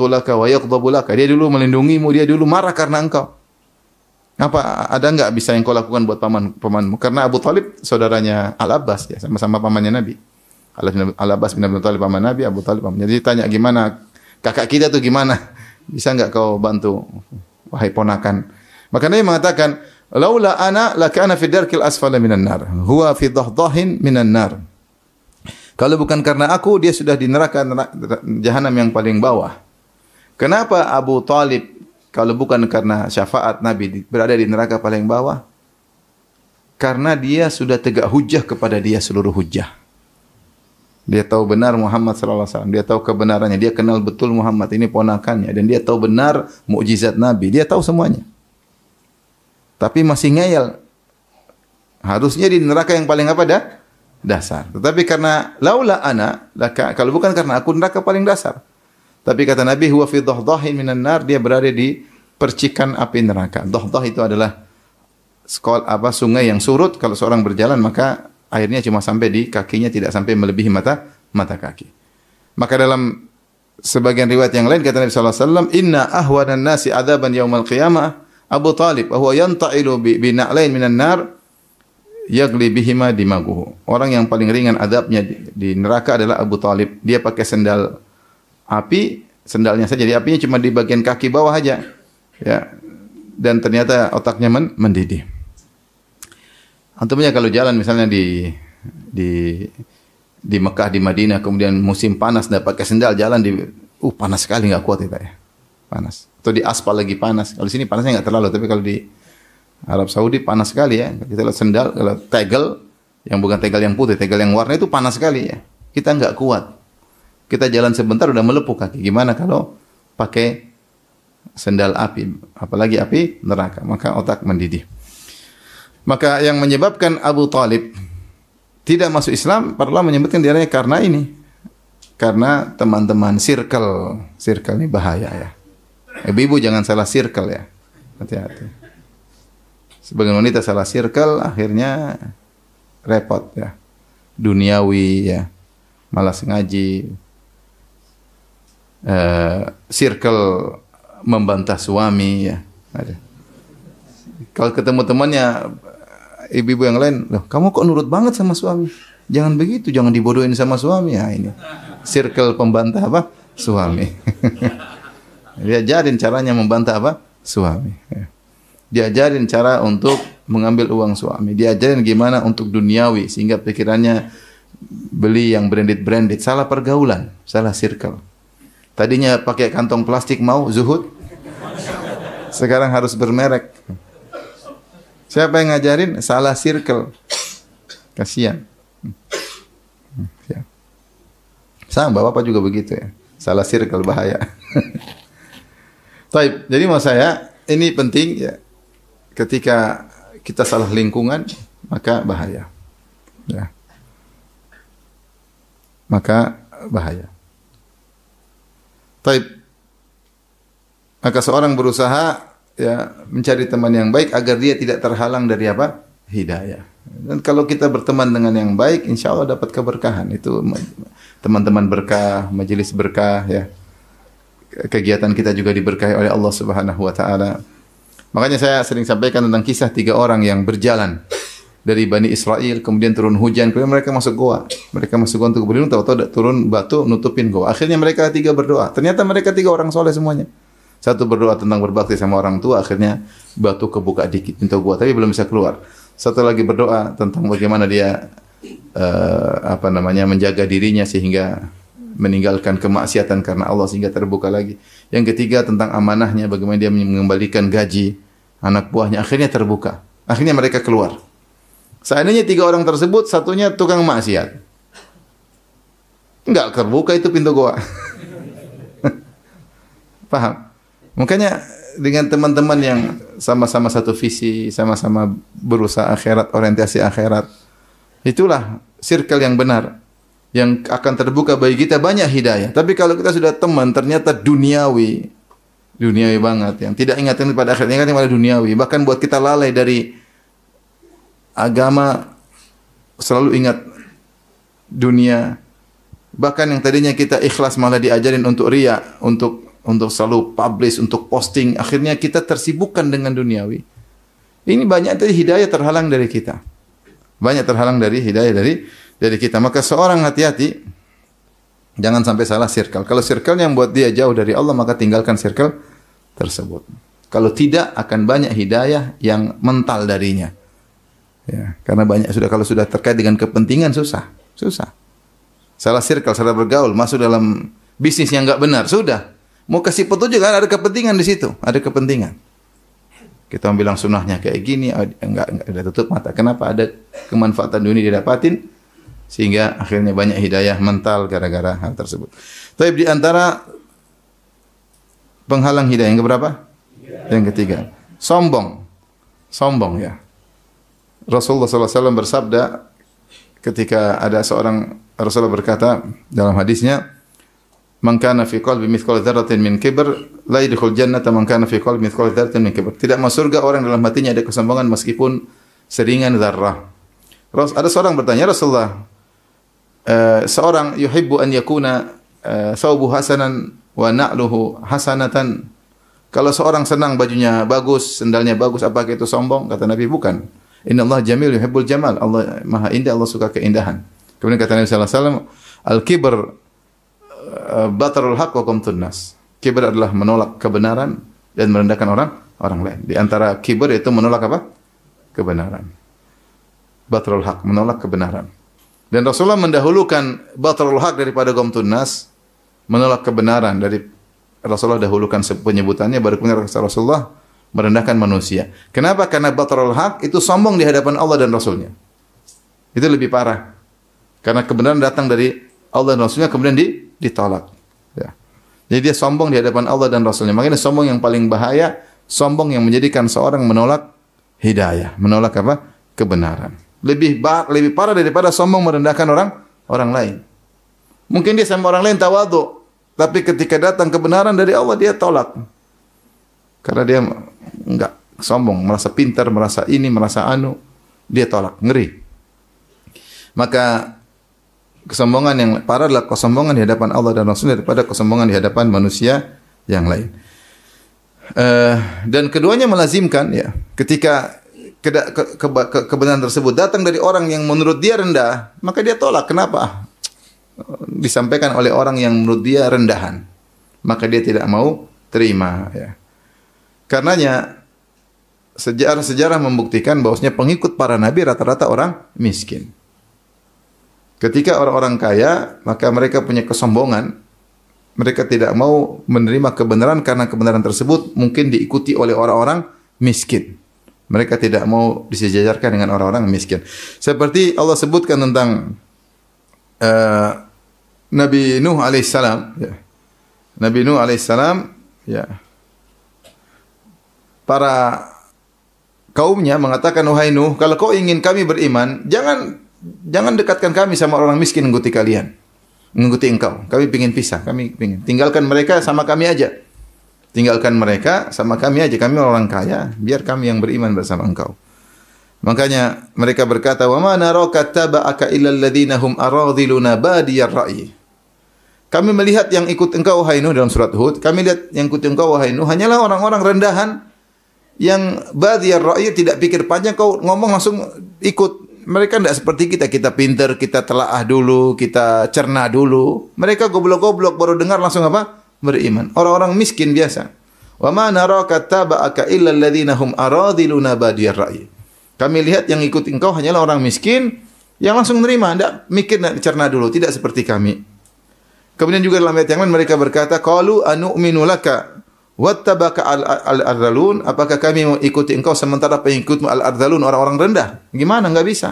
laka wa yaghdabu laka. Dia dulu melindungimu, dia dulu marah karena engkau. Apa ada enggak bisa yang kau lakukan buat pamanmu? Karena Abu Talib saudaranya Al-Abbas ya, sama-sama pamannya Nabi. Al-Abbas bin Abi Thalib paman Nabi, Abu Talib paman. Jadi tanya gimana kakak kita tuh gimana? Bisa enggak kau bantu wahai ponakan? Maka Nabi mengatakan, "Laula ana lakana fi darkil asfala minan nar. Huwa fi dhahdahin minan nar." Kalau bukan karena aku, dia sudah di neraka jahanam yang paling bawah. Kenapa Abu Talib kalau bukan karena syafaat Nabi berada di neraka paling bawah? Karena dia sudah tegak hujjah kepada dia seluruh hujjah. Dia tahu benar Muhammad sallallahu alaihi wasallam, dia tahu kebenarannya, dia kenal betul Muhammad ini ponakannya, dan dia tahu benar mukjizat Nabi, dia tahu semuanya. Tapi masih ngeyel. Harusnya di neraka yang paling apa dah? Dasar. Tetapi karena laula ana, kalau bukan karena aku, neraka paling dasar. Tapi kata Nabi, huwa fi dhahdahin minan nar, dia berada di percikan api neraka. Dhahdah itu adalah sungai yang surut, kalau seorang berjalan maka airnya cuma sampai di kakinya, tidak sampai melebihi mata kaki. Maka dalam sebagian riwayat yang lain kata Nabi sallallahu alaihi wasallam, inna ahwanan nasi adzaban yaumal qiyamah Abu Talib wa huwa yanta'ilu bi na'lain minan nar yagli bihima dimaguhu. Orang yang paling ringan adabnya di neraka adalah Abu Talib. Dia pakai sendal api, sendalnya saja, jadi apinya cuma di bagian kaki bawah aja. Ya. Dan ternyata otaknya mendidih. Antumnya kalau jalan misalnya di Mekah, di Madinah, kemudian musim panas, dah pakai sendal jalan panas sekali, enggak kuat itu ya. Panas. Atau di aspal lagi panas. Kalau di sini panasnya enggak terlalu, tapi kalau di Arab Saudi panas sekali ya. Kita lihat sendal, kalau tegel yang bukan tegel yang putih, tegel yang warna itu panas sekali ya. Kita enggak kuat. Kita jalan sebentar udah melepuh kaki. Gimana kalau pakai sendal api, apalagi api neraka, maka otak mendidih. Maka yang menyebabkan Abu Talib tidak masuk Islam, para ulama menyebutkan diantaranya karena ini. Karena teman-teman circle ini bahaya ya. Ibu-ibu jangan salah circle ya. Hati-hati. Sebagian wanita salah circle akhirnya repot ya. Duniawi ya. Malas ngaji. Circle membantah suami ya. Ada. Kalau ketemu temannya ibu-ibu yang lain, loh, kamu kok nurut banget sama suami? Jangan begitu, jangan dibodohin sama suami ya ini. Circle pembantah apa? Suami. Dia ajarin caranya membantah apa? Suami. Dia ajarin cara untuk mengambil uang suami. Dia ajarin gimana untuk duniawi sehingga pikirannya beli yang branded. Salah pergaulan, salah circle. Tadinya pakai kantong plastik mau zuhud, sekarang harus bermerek. Siapa yang ngajarin? Salah circle. Kasihan. Sama bapak juga begitu ya. Salah circle bahaya. Taib. Jadi maksud saya ini penting ya. Ketika kita salah lingkungan maka bahaya. Ya. Maka bahaya. Taib. Maka seorang berusaha ya mencari teman yang baik agar dia tidak terhalang dari apa? Hidayah. Dan kalau kita berteman dengan yang baik, insya Allah dapat keberkahan. Itu teman-teman berkah, majelis berkah ya. Kegiatan kita juga diberkahi oleh Allah Subhanahu wa taala. Makanya saya sering sampaikan tentang kisah 3 orang yang berjalan dari Bani Israel, kemudian turun hujan, kemudian mereka masuk goa. Mereka masuk goa untuk berlindung, tahu-tahu turun batu nutupin goa. Akhirnya mereka 3 berdoa. Ternyata mereka 3 orang soleh semuanya. Satu berdoa tentang berbakti sama orang tua, akhirnya batu kebuka dikit pintu gua, tapi belum bisa keluar. Satu lagi berdoa tentang bagaimana dia menjaga dirinya sehingga meninggalkan kemaksiatan karena Allah sehingga terbuka lagi. Yang ketiga tentang amanahnya, bagaimana dia mengembalikan gaji anak buahnya, akhirnya terbuka. Akhirnya mereka keluar. Seandainya 3 orang tersebut satunya tukang maksiat, enggak terbuka itu pintu goa. Paham? Makanya dengan teman-teman yang sama-sama satu visi, sama-sama berusaha akhirat, orientasi akhirat, itulah circle yang benar, yang akan terbuka bagi kita banyak hidayah. Tapi kalau kita sudah teman ternyata duniawi banget, yang tidak ingatkan pada akhirat, ingatkan pada duniawi, bahkan buat kita lalai dari agama, selalu ingat dunia, Bahkan yang tadinya kita ikhlas malah diajarin untuk riya, untuk selalu publish, untuk posting. Akhirnya kita tersibukkan dengan duniawi. Ini banyak dari hidayah terhalang dari kita. Banyak terhalang dari hidayah dari kita. Maka seorang hati-hati, jangan sampai salah circle. Kalau circle yang buat dia jauh dari Allah, maka tinggalkan circle tersebut. Kalau tidak, akan banyak hidayah yang mental darinya. Ya, karena banyak kalau sudah terkait dengan kepentingan susah. Salah circle, salah bergaul, masuk dalam bisnis yang enggak benar, sudah. Mau kasih petunjuk kan ada kepentingan di situ, ada kepentingan. Kita bilang sunnahnya kayak gini, enggak udah tutup mata. Kenapa? Ada kemanfaatan dunia didapatin sehingga akhirnya banyak hidayah mental gara-gara hal tersebut. Tapi di antara penghalang hidayah yang keberapa? Yang ketiga, sombong ya. Rasulullah SAW bersabda ketika ada seorang Rasulullah berkata dalam hadisnya, "Man kana fi qalbi mithqal dzarratin min kibr, la yadkhul jannata man kana fi qalbi mithqal dzarratin min kibr." Tidak masuk surga orang dalam hatinya ada kesombongan meskipun seringan zarrah. Ada seorang bertanya, Rasulullah, seorang yuhibbu an yakuna thawbu hasanan wa na'luhu hasanatan. Kalau seorang senang bajunya bagus, sendalnya bagus, apakah itu sombong? Kata Nabi, bukan. Innallaha jamil yuhibbul jamal. Allah Maha Indah, Allah suka keindahan. Kemudian kata Nabi sallallahu alaihi wasallam, al-kibr batarul haq wa qamtun nas. Kibr adalah menolak kebenaran dan merendahkan orang lain. Di antara kibr itu menolak apa? Kebenaran. Batarul haq, menolak kebenaran. Dan Rasulullah mendahulukan batarul haq daripada qamtun nas, menolak kebenaran. Dari Rasulullah dahulukan penyebutannya, baru kemudian Rasulullah merendahkan manusia. Kenapa? Karena batarul haq itu sombong di hadapan Allah dan Rasulnya. Itu lebih parah. Karena kebenaran datang dari Allah dan Rasulnya kemudian ditolak. Ya. Jadi dia sombong di hadapan Allah dan Rasulnya. Makanya sombong yang paling bahaya, sombong yang menjadikan seorang menolak hidayah, menolak apa? Kebenaran. Lebih parah daripada sombong merendahkan orang lain. Mungkin dia sama orang lain tawadhu, tapi ketika datang kebenaran dari Allah dia tolak. Karena dia enggak sombong, merasa pintar, merasa ini, merasa anu, dia tolak, ngeri. Maka kesombongan yang parah adalah kesombongan di hadapan Allah dan Rasul daripada kesombongan di hadapan manusia yang lain. Dan keduanya melazimkan ya, ketika kebenaran tersebut datang dari orang yang menurut dia rendah, maka dia tolak. Kenapa? Disampaikan oleh orang yang menurut dia rendahan, maka dia tidak mau terima ya. Karenanya sejarah membuktikan bahwasanya pengikut para nabi rata-rata orang miskin. Ketika orang-orang kaya, maka mereka punya kesombongan. Mereka tidak mau menerima kebenaran karena kebenaran tersebut mungkin diikuti oleh orang-orang miskin. Mereka tidak mau disejajarkan dengan orang-orang miskin. Seperti Allah sebutkan tentang Nabi Nuh alaihissalam. Ya. Nabi Nuh alaihissalam, ya. Para kaumnya mengatakan, "Wahai Nuh, kalau kau ingin kami beriman, jangan dekatkan kami sama orang miskin mengikuti kalian. Mengikuti engkau. Kami ingin pisah, kami ingin. Tinggalkan mereka sama kami aja. Tinggalkan mereka sama kami aja. Kami orang kaya, biar kami yang beriman bersama engkau." Makanya mereka berkata, "Wa ma naraka taba'aka illa alladziina hum aradhiluna badiyar ra'yi." Kami melihat yang ikut engkau wahai Nuh dalam surat Hud, kami lihat yang ikut engkau wahai Nuh hanyalah orang-orang rendahan yang badiyar ra'yi, tidak pikir panjang, kau ngomong langsung ikut. Mereka tidak seperti kita. Kita pintar, kita telaah dulu, kita cerna dulu. Mereka goblok-goblok baru dengar langsung apa? Beriman. Orang-orang miskin biasa. Wa ma naraka taba'aka illa alladziina hum aradhiluna badiyar ra'yi. Kami lihat yang ikut engkau hanyalah orang miskin yang langsung menerima, tidak mikir, tidak cerna dulu, tidak seperti kami. Kemudian juga dalam ayat yang lain mereka berkata, "Qalu anu'minu laka wattabaka al-ardhalun." Apakah kami mau ikuti engkau sementara pengikutmu al-ardhalun, orang-orang rendah? Gimana? Enggak bisa.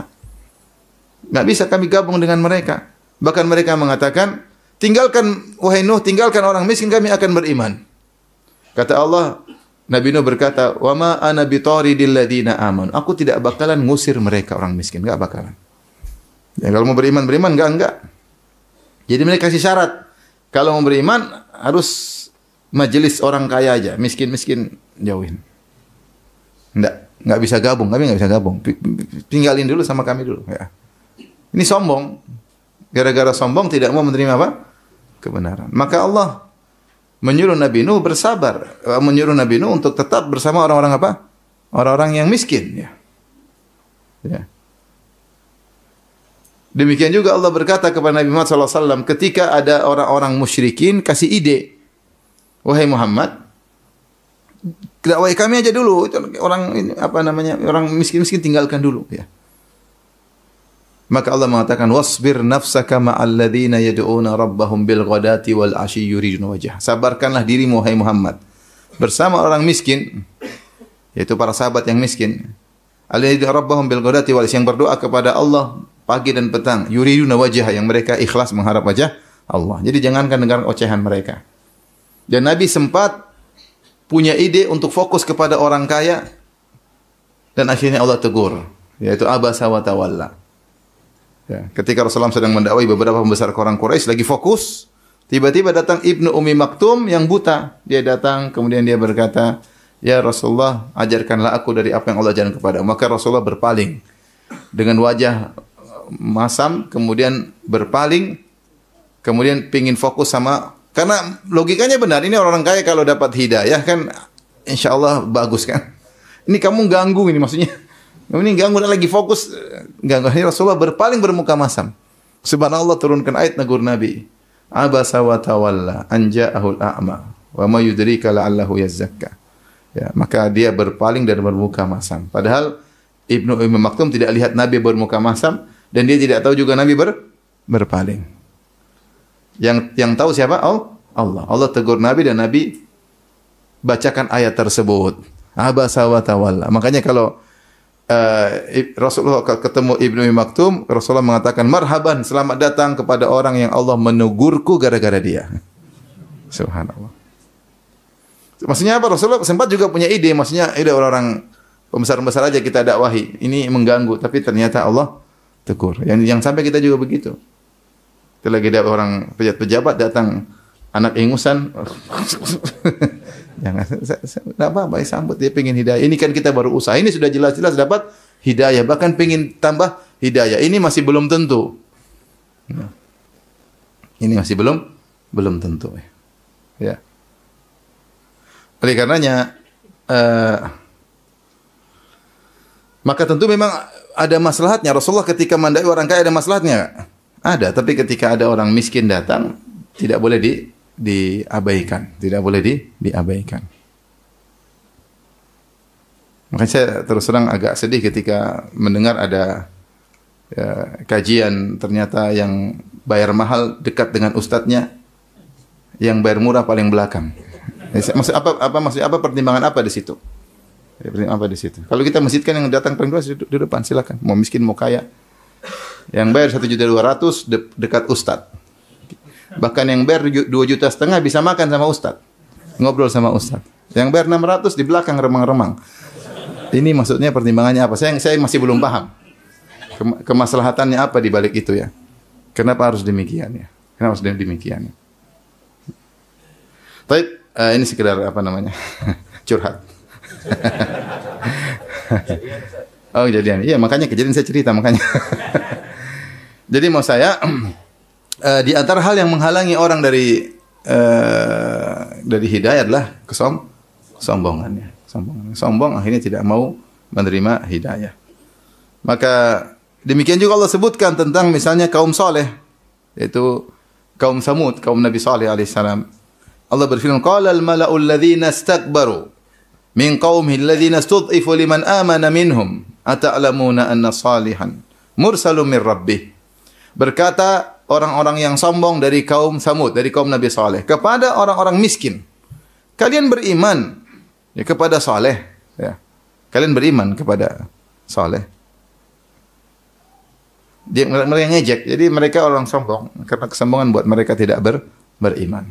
Enggak bisa kami gabung dengan mereka. Bahkan mereka mengatakan, "Tinggalkan wahai Nuh, tinggalkan orang miskin, kami akan beriman." Kata Allah, Nabi Nuh berkata, "Wa ma ana bitaridil ladzina amanu." Aku tidak bakalan ngusir mereka orang miskin, enggak bakalan. Ya, kalau mau beriman enggak. Jadi mereka kasih syarat. Kalau mau beriman harus majelis orang kaya aja, miskin-miskin jauhin. Enggak bisa gabung, kami enggak bisa gabung. Tinggalin dulu sama kami dulu, ya. Ini sombong. Gara-gara sombong tidak mau menerima apa? Kebenaran. Maka Allah menyuruh Nabi Nuh bersabar, menyuruh Nabi Nuh untuk tetap bersama orang-orang apa? Orang-orang yang miskin, ya. Ya. Demikian juga Allah berkata kepada Nabi Muhammad SAW ketika ada orang-orang musyrikin kasih ide, wahai Muhammad, dakwai kami aja dulu, orang apa namanya, orang miskin-miskin tinggalkan dulu, ya. Maka Allah mengatakan wasbir nafsaka ma'al ladzina yad'una rabbahum bil ghadati wal 'ashyi yuriduna wajhah. Sabarkanlah dirimu wahai Muhammad bersama orang miskin, yaitu para sahabat yang miskin. Alladzina rabbahum bil ghadati wal 'ashyi, yang berdoa kepada Allah pagi dan petang, yuriduna wajhah, yang mereka ikhlas mengharap wajah Allah. Jadi jangankan dengar ocehan mereka. Dan Nabi sempat punya ide untuk fokus kepada orang kaya dan akhirnya Allah tegur, yaitu abasa wa tawalla. Ya, ketika Rasulullah sedang mendakwai beberapa pembesar orang Quraisy lagi fokus, tiba-tiba datang Ibnu Ummi Maktum yang buta. Dia datang, kemudian dia berkata, "Ya Rasulullah, ajarkanlah aku dari apa yang Allah ajarkan kepada." Maka Rasulullah berpaling dengan wajah masam, kemudian berpaling, kemudian pingin fokus sama, karena logikanya benar, ini orang kaya kalau dapat hidayah kan insya Allah bagus kan. Ini kamu ganggu ini maksudnya. Ini ganggu dan lagi fokus ganggu. Rasulullah berpaling bermuka masam. Subhanallah turunkan ayat negur Nabi. Abasa wa tawalla an ja'ahul a'ma wa ma yudrika la'allahu yazzakka. Ya, maka dia berpaling dan bermuka masam. Padahal Ibnu Ummi Maktum tidak lihat Nabi bermuka masam dan dia tidak tahu juga Nabi berpaling. Yang tahu siapa? Allah. Allah tegur Nabi dan Nabi bacakan ayat tersebut. Abasa wa tawalla. Makanya kalau Rasulullah ketemu Ibnu Ummi Maktum, Rasulullah mengatakan, marhaban, selamat datang kepada orang yang Allah menegurku gara-gara dia. Subhanallah. Maksudnya apa? Rasulullah sempat juga punya ide, maksudnya orang-orang pembesar-pembesar aja kita dakwahi. Ini mengganggu, tapi ternyata Allah tegur. Yang sampai kita juga begitu. Kita lagi ada orang pejabat datang, anak ingusan. Jangan, enggak apa-apa, sambut, dia pengen hidayah. Ini kan kita baru usaha, ini sudah jelas-jelas dapat hidayah, bahkan pengen tambah hidayah. Ini masih belum tentu. Nah, ini masih belum tentu. Ya. Oleh karenanya, maka tentu memang ada maslahatnya. Rasulullah ketika mendakwahi orang kaya ada maslahatnya. Ada, tapi ketika ada orang miskin datang, tidak boleh diabaikan, tidak boleh diabaikan. Makanya saya terus terang agak sedih ketika mendengar ada kajian ternyata yang bayar mahal dekat dengan ustadznya, yang bayar murah paling belakang. Maksud apa pertimbangan apa di situ? Pertimbangan apa di situ? Kalau kita masjidkan yang datang paling dua di depan, silakan. Mau miskin mau kaya. Yang bayar 1.200.000 dekat ustadz. Bahkan yang bayar 2,5 juta bisa makan sama ustaz. Ngobrol sama ustaz. Yang bayar 600 di belakang remang-remang. Ini maksudnya pertimbangannya apa? Saya masih belum paham. Kemaslahatannya apa di balik itu ya? Kenapa harus demikian ya? Kenapa harus demikian ya? Baik, ini sekedar apa namanya? Curhat. Oh, kejadian. Iya, makanya kejadian saya cerita makanya. Jadi mau saya di antara hal yang menghalangi orang dari hidayah adalah kesombongannya. Sombong akhirnya tidak mau menerima hidayah. Maka demikian juga Allah sebutkan tentang misalnya kaum saleh, yaitu kaum Samud, kaum Nabi Saleh alaihissalam. Allah berfirman, qala al-mala'u alladhina istakbaru min qaumihi alladhina istud'ifu liman amana minhum ata'lamuna anna salihan mursalun min rabbih. Berkata orang-orang yang sombong dari kaum Samud, dari kaum Nabi Saleh kepada orang-orang miskin, kalian beriman ya kepada Saleh, ya. Kalian beriman kepada Saleh. Mereka ngejek. Jadi mereka orang sombong karena kesombongan buat mereka tidak beriman.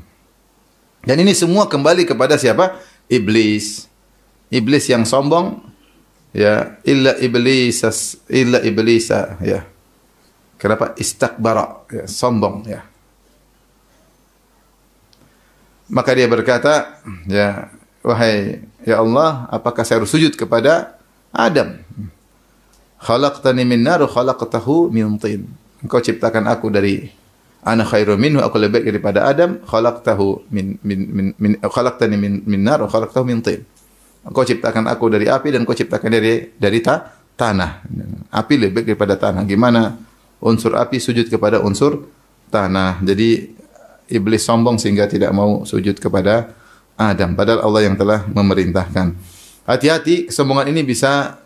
Dan ini semua kembali kepada siapa? Iblis. Iblis yang sombong, ya, illa iblisa, ya. Kenapa? Istakbara, ya, sombong, ya. Maka dia berkata, ya, wahai ya Allah, apakah saya harus sujud kepada Adam? Khalaqtani min nar, khalaqtahu min tin. engkau ciptakan aku dari ana khairum minhu, aku lebih baik daripada Adam, khalaqtahu khalaqtani min nar wa khalaqtahu min tin. Engkau ciptakan aku dari api dan engkau ciptakan dari tanah. Api lebih baik daripada tanah. Gimana unsur api sujud kepada unsur tanah? Jadi iblis sombong sehingga tidak mau sujud kepada Adam, padahal Allah yang telah memerintahkan. Hati-hati, kesombongan ini bisa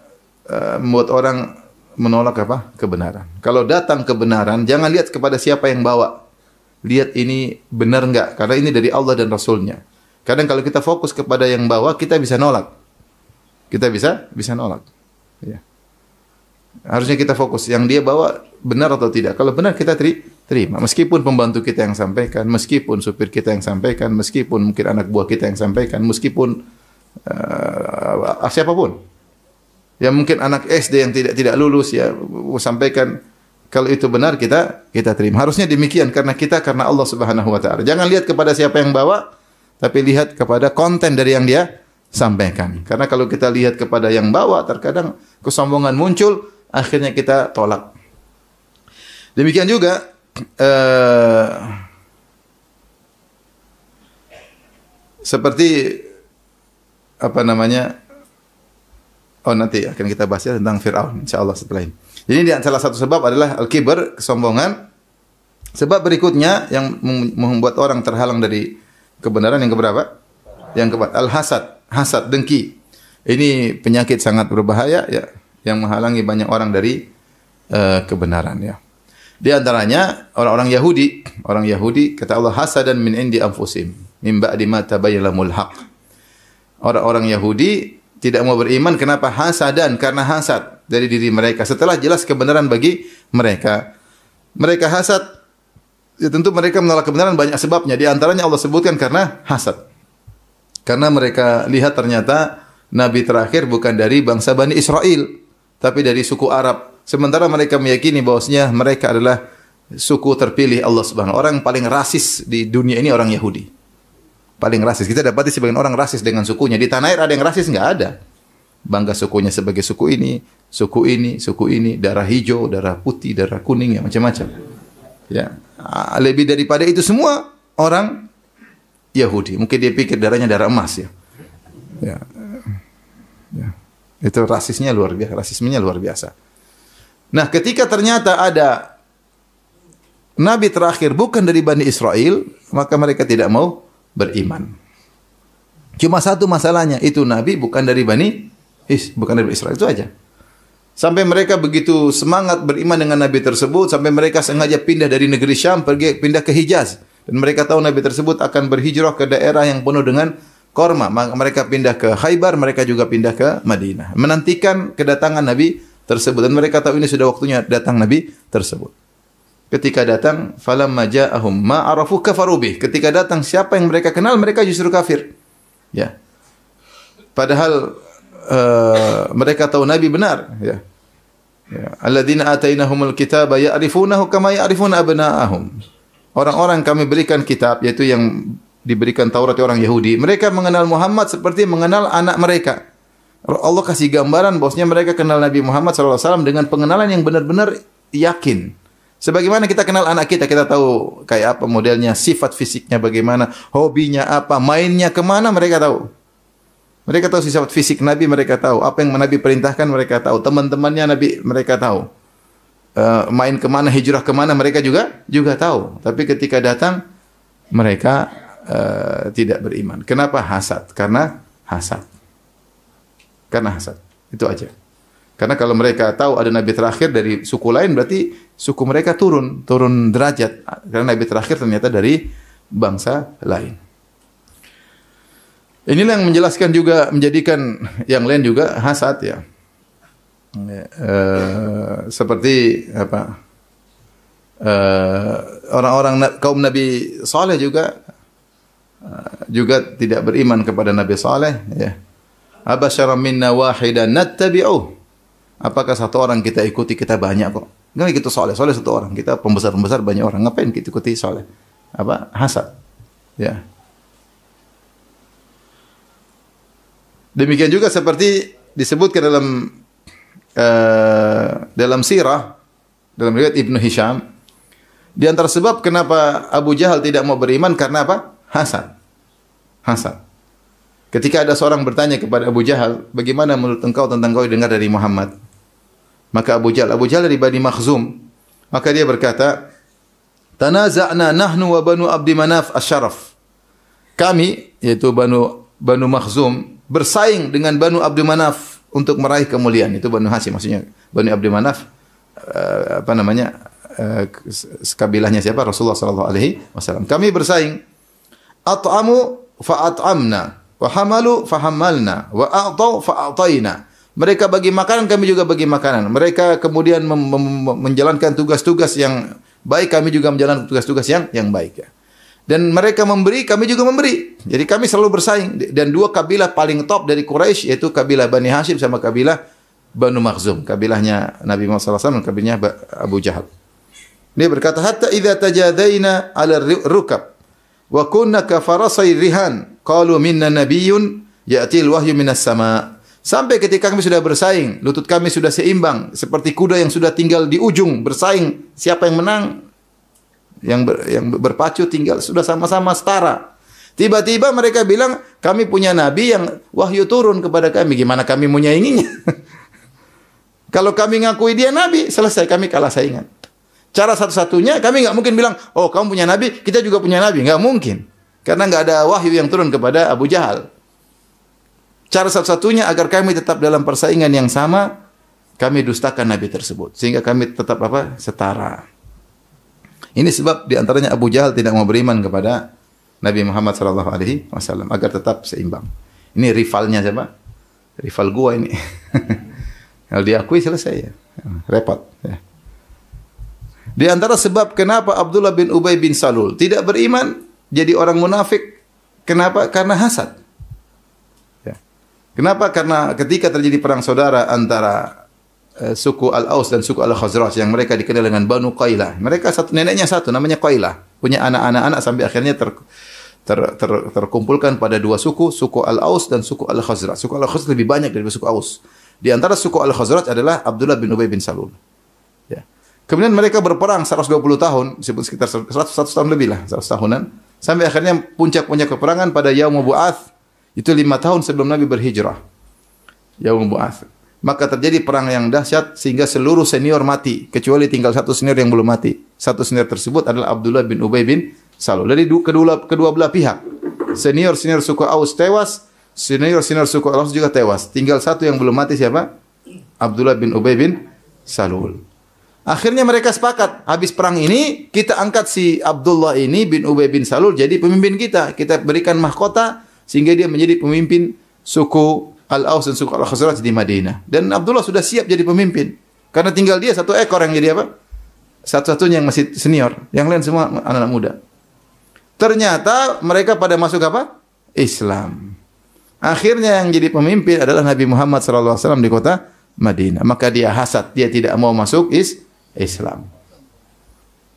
membuat orang menolak apa? Kebenaran. Kalau datang kebenaran, jangan lihat kepada siapa yang bawa. Lihat ini benar enggak, karena ini dari Allah dan Rasulnya. Kadang kalau kita fokus kepada yang bawa, kita bisa nolak. Kita bisa nolak. Ya. Harusnya kita fokus yang dia bawa benar atau tidak. Kalau benar kita terima. Meskipun pembantu kita yang sampaikan, meskipun supir kita yang sampaikan, meskipun mungkin anak buah kita yang sampaikan, meskipun siapapun. Ya mungkin anak SD yang tidak lulus ya sampaikan, kalau itu benar kita terima. Harusnya demikian karena Allah Subhanahu wa taala. Jangan lihat kepada siapa yang bawa, tapi lihat kepada konten dari yang dia sampaikan. Karena kalau kita lihat kepada yang bawa, terkadang kesombongan muncul, akhirnya kita tolak. Demikian juga seperti apa namanya? Oh nanti akan kita bahas ya tentang Fir'aun insyaallah setelah ini. Jadi salah satu sebab adalah al-kibr, kesombongan. Sebab berikutnya yang membuat orang terhalang dari kebenaran yang keberapa? Yang keempat, al-hasad, hasad, dengki. Ini penyakit sangat berbahaya ya, yang menghalangi banyak orang dari kebenaran ya. Di antaranya orang-orang Yahudi kata Allah hasadan min indi anfusim min ba'di ma tabayyana lahumul haq. Orang-orang Yahudi tidak mau beriman, kenapa? Hasadan, karena hasad dari diri mereka setelah jelas kebenaran bagi mereka. Mereka hasad, ya tentu mereka menolak kebenaran banyak sebabnya. Di antaranya Allah sebutkan karena hasad. Karena mereka lihat ternyata nabi terakhir bukan dari bangsa Bani Israel, tapi dari suku Arab. Sementara mereka meyakini bahwasanya mereka adalah suku terpilih Allah Subhanahu wa taala. Orang paling rasis di dunia ini orang Yahudi. Paling rasis. Kita dapati sebagian orang rasis dengan sukunya. Di tanah air ada yang rasis? Enggak ada. Bangga sukunya sebagai suku ini, darah hijau, darah putih, darah kuning, ya macam-macam. Ya, lebih daripada itu semua orang Yahudi. Mungkin dia pikir darahnya darah emas ya. Ya. Itu rasisnya luar biasa, rasismenya luar biasa. Nah, ketika ternyata ada nabi terakhir bukan dari Bani Israel, maka mereka tidak mau beriman. Cuma satu masalahnya, itu nabi bukan dari bukan dari Israel, itu aja. Sampai mereka begitu semangat beriman dengan nabi tersebut, sampai mereka sengaja pindah dari negeri Syam pindah ke Hijaz, dan mereka tahu nabi tersebut akan berhijrah ke daerah yang penuh dengan korma. Maka mereka pindah ke Khaybar, mereka juga pindah ke Madinah, menantikan kedatangan nabi tersebut, dan mereka tahu ini sudah waktunya datang nabi tersebut. Ketika datang, falamma ja'ahum ma arafu kafaru bih. Ketika datang siapa yang mereka kenal, mereka justru kafir. Ya. Padahal mereka tahu nabi benar, ya. Ya. Alladzina atainahumul kitaba ya'rifunahu kama ya'rifuna abna'ahum. Orang-orang kami berikan kitab, yaitu yang diberikan Taurat orang Yahudi, mereka mengenal Muhammad seperti mengenal anak mereka. Allah kasih gambaran bahwasanya mereka kenal Nabi Muhammad SAW dengan pengenalan yang benar-benar yakin. Sebagaimana kita kenal anak kita tahu kayak apa modelnya, sifat fisiknya bagaimana, hobinya apa, mainnya kemana, mereka tahu. Mereka tahu sifat fisik Nabi, mereka tahu. Apa yang Nabi perintahkan, mereka tahu. Teman-temannya Nabi, mereka tahu. Main kemana, hijrah kemana, mereka juga tahu. Tapi ketika datang, mereka tidak beriman. Kenapa? Hasad. Karena hasad. Itu aja. Karena kalau mereka tahu ada nabi terakhir dari suku lain, berarti suku mereka turun derajat. Karena nabi terakhir ternyata dari bangsa lain. Inilah yang menjelaskan juga, menjadikan yang lain juga hasad ya. Seperti apa? Orang-orang kaum Nabi Saleh juga tidak beriman kepada Nabi Saleh ya. Abasyaram minna wahidan nattabi'uh. Apakah satu orang kita ikuti, kita banyak kok. Enggak gitu Saleh satu orang. Kita pembesar-pembesar banyak orang. Ngapain kita ikuti Saleh? Apa? Hasad. Ya. Demikian juga seperti disebutkan dalam sirah, dalam riwayat Ibnu Hisham, Di antara sebab kenapa Abu Jahal tidak mau beriman karena apa? Hasad. Hasad. Ketika ada seorang bertanya kepada Abu Jahal, bagaimana menurut engkau tentang kau dengar dari Muhammad? Maka Abu Jahal dari Bani Makhzum, maka dia berkata, tanaza'na nahnu wa Banu Abdi Manaf asy-Syaraf. Kami, yaitu Banu Makhzum, bersaing dengan Banu Abdi Manaf untuk meraih kemuliaan. Itu Banu Hashim, maksudnya Banu Abdi Manaf, kabilahnya siapa? Rasulullah sallallahu alaihi wasallam. Kami bersaing. At'amu fa at'amna, wa hamalu fa hamalna, wa a'tau fa a'taina. Mereka bagi makanan, kami juga bagi makanan. Mereka kemudian menjalankan tugas-tugas yang baik, kami juga menjalankan tugas-tugas yang baik. Ya. Dan mereka memberi, kami juga memberi. Jadi kami selalu bersaing. Dan dua kabilah paling top dari Quraisy, yaitu kabilah Bani Hashim sama kabilah Banu Makhzum. Kabilahnya Nabi Muhammad SAW, kabilahnya Abu Jahal. Dia berkata, hatta idza tajadaina ala rukab wa kunna ka farasai rihan qalu minna nabiyyun ya'til wahyu minas sama. Sampai ketika kami sudah bersaing, lutut kami sudah seimbang, seperti kuda yang sudah tinggal di ujung bersaing, siapa yang menang? Yang berpacu tinggal sudah sama-sama setara. Tiba-tiba mereka bilang, kami punya nabi yang wahyu turun kepada kami. Gimana kami menyainginya? Kalau kami ngakui dia nabi, selesai, kami kalah saingan. Cara satu-satunya, kami nggak mungkin bilang, oh kamu punya nabi, kita juga punya nabi. Nggak mungkin. Karena nggak ada wahyu yang turun kepada Abu Jahal. Cara satu-satunya agar kami tetap dalam persaingan yang sama, kami dustakan nabi tersebut. Sehingga kami tetap setara. Ini sebab diantaranya Abu Jahal tidak mau beriman kepada Nabi Muhammad SAW agar tetap seimbang. Ini rivalnya siapa? Rival gua ini. Kalau diakui selesai ya. Repot. Ya. Di antara sebab kenapa Abdullah bin Ubay bin Salul tidak beriman, jadi orang munafik. Kenapa? Karena hasad. Ya. Kenapa? Karena ketika terjadi perang saudara antara suku Al-Aus dan suku Al-Khazraj yang mereka dikenal dengan Banu Qailah. Mereka neneknya satu, namanya Qailah. Punya anak-anak sampai akhirnya terkumpulkan pada dua suku Al-Aus dan suku Al-Khazraj. Suku Al-Khazraj lebih banyak dari suku Aus. Di antara suku Al-Khazraj adalah Abdullah bin Ubay bin Salul. Ya. Kemudian mereka berperang 120 tahun, sekitar 100 tahun lebih lah, 100 tahunan. Sampai akhirnya puncak-puncak peperangan pada Yaumul Bu'ats, itu 5 tahun sebelum Nabi berhijrah. Yaumul Bu'ats. Maka terjadi perang yang dahsyat sehingga seluruh senior mati, kecuali tinggal satu senior yang belum mati. Satu senior tersebut adalah Abdullah bin Ubay bin Salul. Dari kedua belah pihak. Senior suku Aus tewas, senior suku Aus juga tewas. Tinggal satu yang belum mati siapa? Abdullah bin Ubay bin Salul. Akhirnya mereka sepakat, habis perang ini kita angkat si Abdullah ini bin Ubay bin Salul jadi pemimpin kita. Kita berikan mahkota sehingga dia menjadi pemimpin suku Al-Aus dan suku Al-Khazraj di Madinah. Dan Abdullah sudah siap jadi pemimpin. Karena tinggal dia satu ekor yang jadi apa? Satu-satunya yang masih senior. Yang lain semua anak-anak muda. Ternyata mereka pada masuk apa? Islam. Akhirnya yang jadi pemimpin adalah Nabi Muhammad SAW di kota Madinah. Maka dia hasad. Dia tidak mau masuk Islam.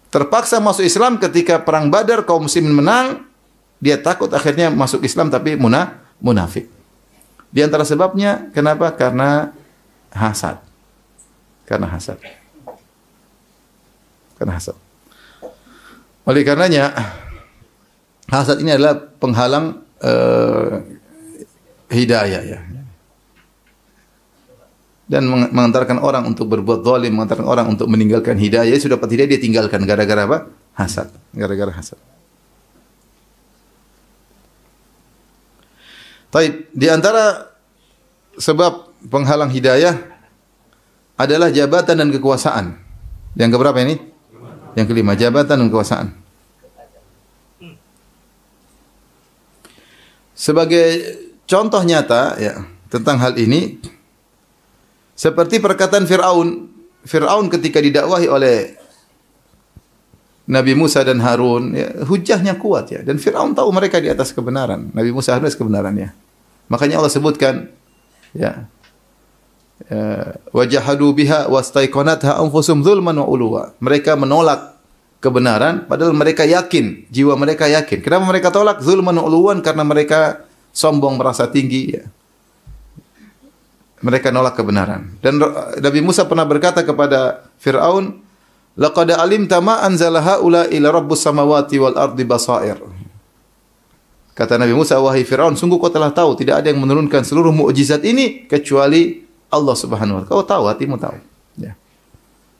Terpaksa masuk Islam ketika perang Badar, kaum muslimin menang. Dia takut akhirnya masuk Islam tapi munafik. Di antara sebabnya, kenapa? Karena hasad. Karena hasad. Oleh karenanya, hasad ini adalah penghalang hidayah. Ya. Dan mengantarkan orang untuk berbuat zalim, mengantarkan orang untuk meninggalkan hidayah. Sudah dapat hidayah, dia tinggalkan. Gara-gara apa? Hasad. Gara-gara hasad. Taib, di antara sebab penghalang hidayah adalah jabatan dan kekuasaan. Yang keberapa ini? Yang kelima, jabatan dan kekuasaan. Sebagai contoh nyata ya tentang hal ini, seperti perkataan Fir'aun. Fir'aun ketika didakwahi oleh Nabi Musa dan Harun, ya, hujahnya kuat ya. Dan Fir'aun tahu mereka di atas kebenaran. Nabi Musa Harun atas kebenarannya. Makanya Allah sebutkan, ya, wajahadu biha wastaiqanatha anfusum zulman wa uluwa. Mereka menolak kebenaran, padahal mereka yakin, jiwa mereka yakin. Kenapa mereka tolak? Zulman wa uluwan, karena mereka sombong, merasa tinggi. Ya. Mereka nolak kebenaran. Dan Nabi Musa pernah berkata kepada Fir'aun, laqad alimta ma anzala haula ila rabbus samawati wal ardi basair. Kata Nabi Musa, wahai Firaun, sungguh kau telah tahu tidak ada yang menurunkan seluruh mukjizat ini kecuali Allah Subhanahu wa taala. Kau tahu, hatimu tahu. Ya.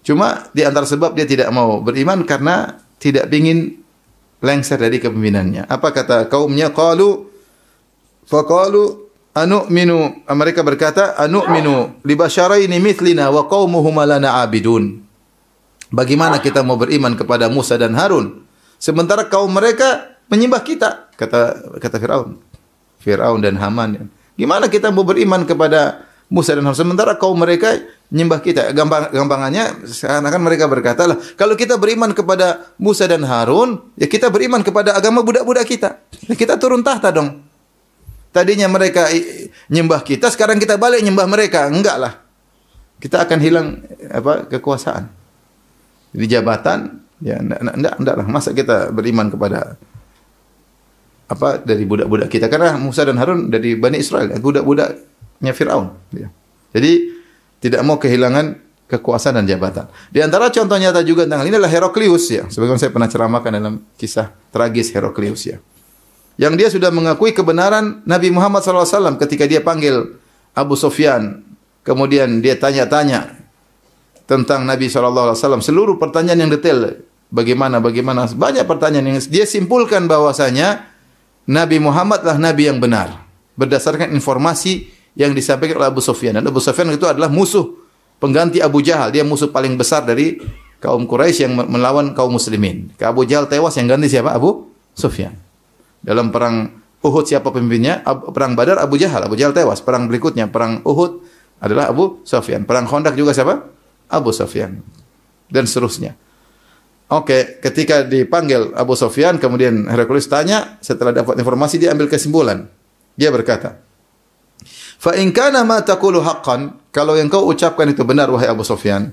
Cuma di antara sebab dia tidak mau beriman karena tidak ingin lengser dari kepemimpinannya. Apa kata kaumnya? Faqalu anu'minu, mereka berkata anu'minu li basyaraini mithlina wa qaumuhuma lana abidun. Bagaimana kita mau beriman kepada Musa dan Harun sementara kaum mereka menyembah kita? Kata Firaun dan Haman. Gimana kita mau beriman kepada Musa dan Harun sementara kaum mereka menyembah kita? Gampangannya seakan-akan mereka berkata, lah, kalau kita beriman kepada Musa dan Harun, ya kita beriman kepada agama budak-budak kita. Ya kita turun tahta dong. Tadinya mereka nyembah kita, sekarang kita balik nyembah mereka. Enggak lah. Kita akan hilang kekuasaan. Di jabatan, ya enggak lah. Masa kita beriman kepada dari budak-budak kita? Karena Musa dan Harun dari Bani Israel, budak-budaknya Firaun. Ya. Jadi tidak mau kehilangan kekuasaan dan jabatan. Di antara contoh nyata juga tentang ini adalah Heraklius ya. Sebagaimana saya pernah ceramahkan dalam kisah tragis Heraklius ya. Yang dia sudah mengakui kebenaran Nabi Muhammad SAW ketika dia panggil Abu Sufyan. Kemudian dia tanya-tanya tentang Nabi SAW. Seluruh pertanyaan yang detail. Bagaimana. Banyak pertanyaan yang dia simpulkan bahwasanya Nabi Muhammad adalah Nabi yang benar. Berdasarkan informasi yang disampaikan oleh Abu Sufyan. Dan Abu Sufyan itu adalah musuh pengganti Abu Jahal. Dia musuh paling besar dari kaum Quraisy yang melawan kaum muslimin. Abu Jahal tewas, yang ganti siapa? Abu Sufyan. Dalam perang Uhud siapa pemimpinnya? Perang Badar Abu Jahal. Abu Jahal tewas. Perang berikutnya perang Uhud adalah Abu Sufyan. Perang Khandaq juga siapa? Abu Sufyan. Dan seterusnya. Oke, ketika dipanggil Abu Sufyan, kemudian Heraklius tanya, setelah dapat informasi dia ambil kesimpulan. Dia berkata, "Fa in kana ma taqulu haqqan," kalau yang kau ucapkan itu benar wahai Abu Sufyan,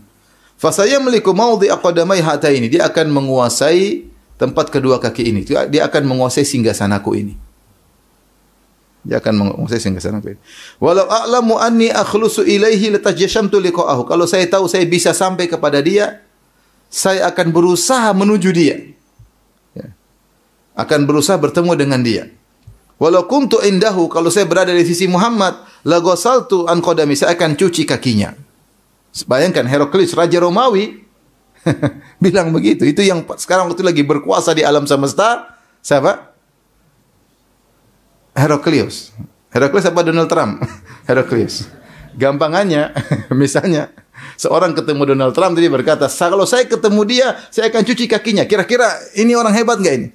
"fa sayamliku mawdi'a qadamai hataini," dia akan menguasai tempat kedua kaki ini. Dia akan menguasai singgasanaku ini. Dia akan menguasai singgasanaku ini. Walau a'lamu anni akhlusu ilaihi latajashamtu liqa'ahu. Kalau saya tahu saya bisa sampai kepada dia, saya akan berusaha menuju dia. Ya. Akan berusaha bertemu dengan dia. Walau kuntu indahu, kalau saya berada di sisi Muhammad, la ghasaltu an qadami, saya akan cuci kakinya. Bayangkan Heraklius, raja Romawi, bilang begitu. Itu yang sekarang itu lagi berkuasa di alam semesta. Siapa? Heraklius. Heraklius apa Donald Trump? Heraklius. Gampangannya, misalnya seorang ketemu Donald Trump, dia berkata, kalau saya ketemu dia, saya akan cuci kakinya. Kira-kira ini orang hebat nggak ini?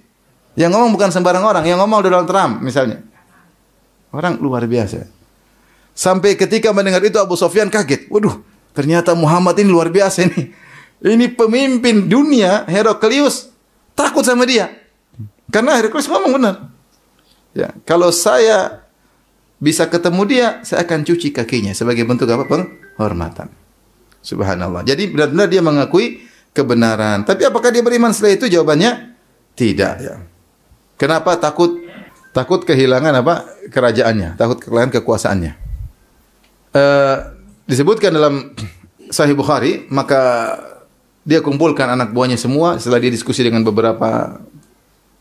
Yang ngomong bukan sembarang orang, yang ngomong Donald Trump misalnya. Orang luar biasa. Sampai ketika mendengar itu Abu Sufyan kaget. Waduh, ternyata Muhammad ini luar biasa ini. Ini pemimpin dunia, Heraklius takut sama dia. Karena Heraklius ngomong benar. Ya, kalau saya bisa ketemu dia, saya akan cuci kakinya sebagai bentuk apa? Penghormatan. Subhanallah. Jadi benar-benar dia mengakui kebenaran. Tapi apakah dia beriman setelah itu? Jawabannya tidak ya. Kenapa? Takut kehilangan kerajaannya, takut kehilangan kekuasaannya. Disebutkan dalam Sahih Bukhari, maka dia kumpulkan anak buahnya semua. Setelah dia diskusi dengan beberapa